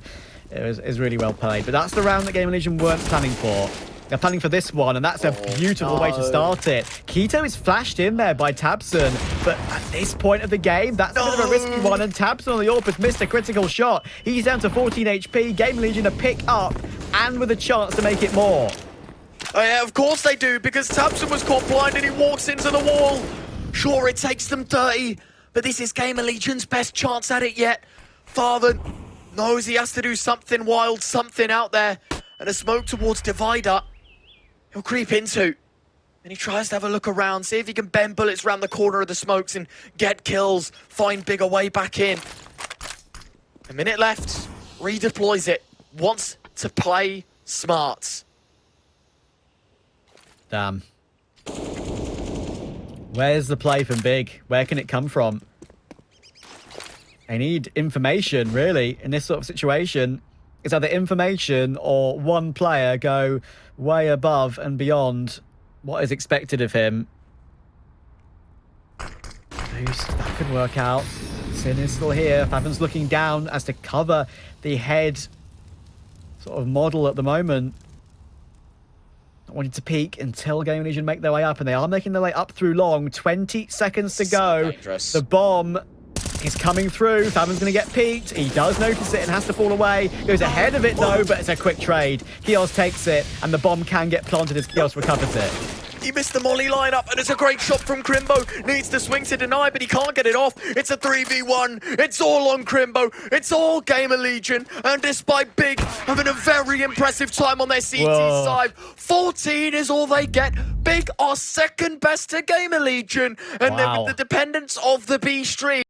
it was really well played. But that's the round that Gamerlegion weren't planning for. They're planning for this one, and that's a beautiful way to start it. Keto is flashed in there by Tabson, but at this point of the game, that's a bit of a risky one, and Tabson on the AWP missed a critical shot. He's down to 14 HP, Gamerlegion a pick up, and with a chance to make it more.
Oh yeah, of course they do, because Tabson was caught blind and he walks into the wall. Sure, it takes them 30, but this is Gamerlegion's best chance at it yet. Father knows he has to do something wild, something out there, and a smoke towards Divider. He'll creep into, and he tries to have a look around, see if he can bend bullets around the corner of the smokes and get kills, find bigger way back in. A minute left, redeploys it, wants to play smart.
Damn. Where's the play from Big? Where can it come from? They need information, really, in this sort of situation. It's either information or one player go way above and beyond what is expected of him. That could work out. Sin is still here. Favin's looking down as to cover the head sort of model at the moment. Not wanting to peek until Gamerlegion make their way up, and they are making their way up through long. 20 seconds to go.
Dangerous.
The bomb is coming through. Favin's going to get peeked. He does notice it and has to fall away. Goes ahead of it though, but it's a quick trade. Kios takes it, and the bomb can get planted as Kios recovers it.
He missed the molly lineup, and it's a great shot from Crimbo. Needs to swing to deny, but he can't get it off. It's a 3v1. It's all on Crimbo. It's all Gamerlegion. And despite Big having a very impressive time on their CT side, 14 is all they get. Big are second best to Gamerlegion. And then with the dependence of the B stream.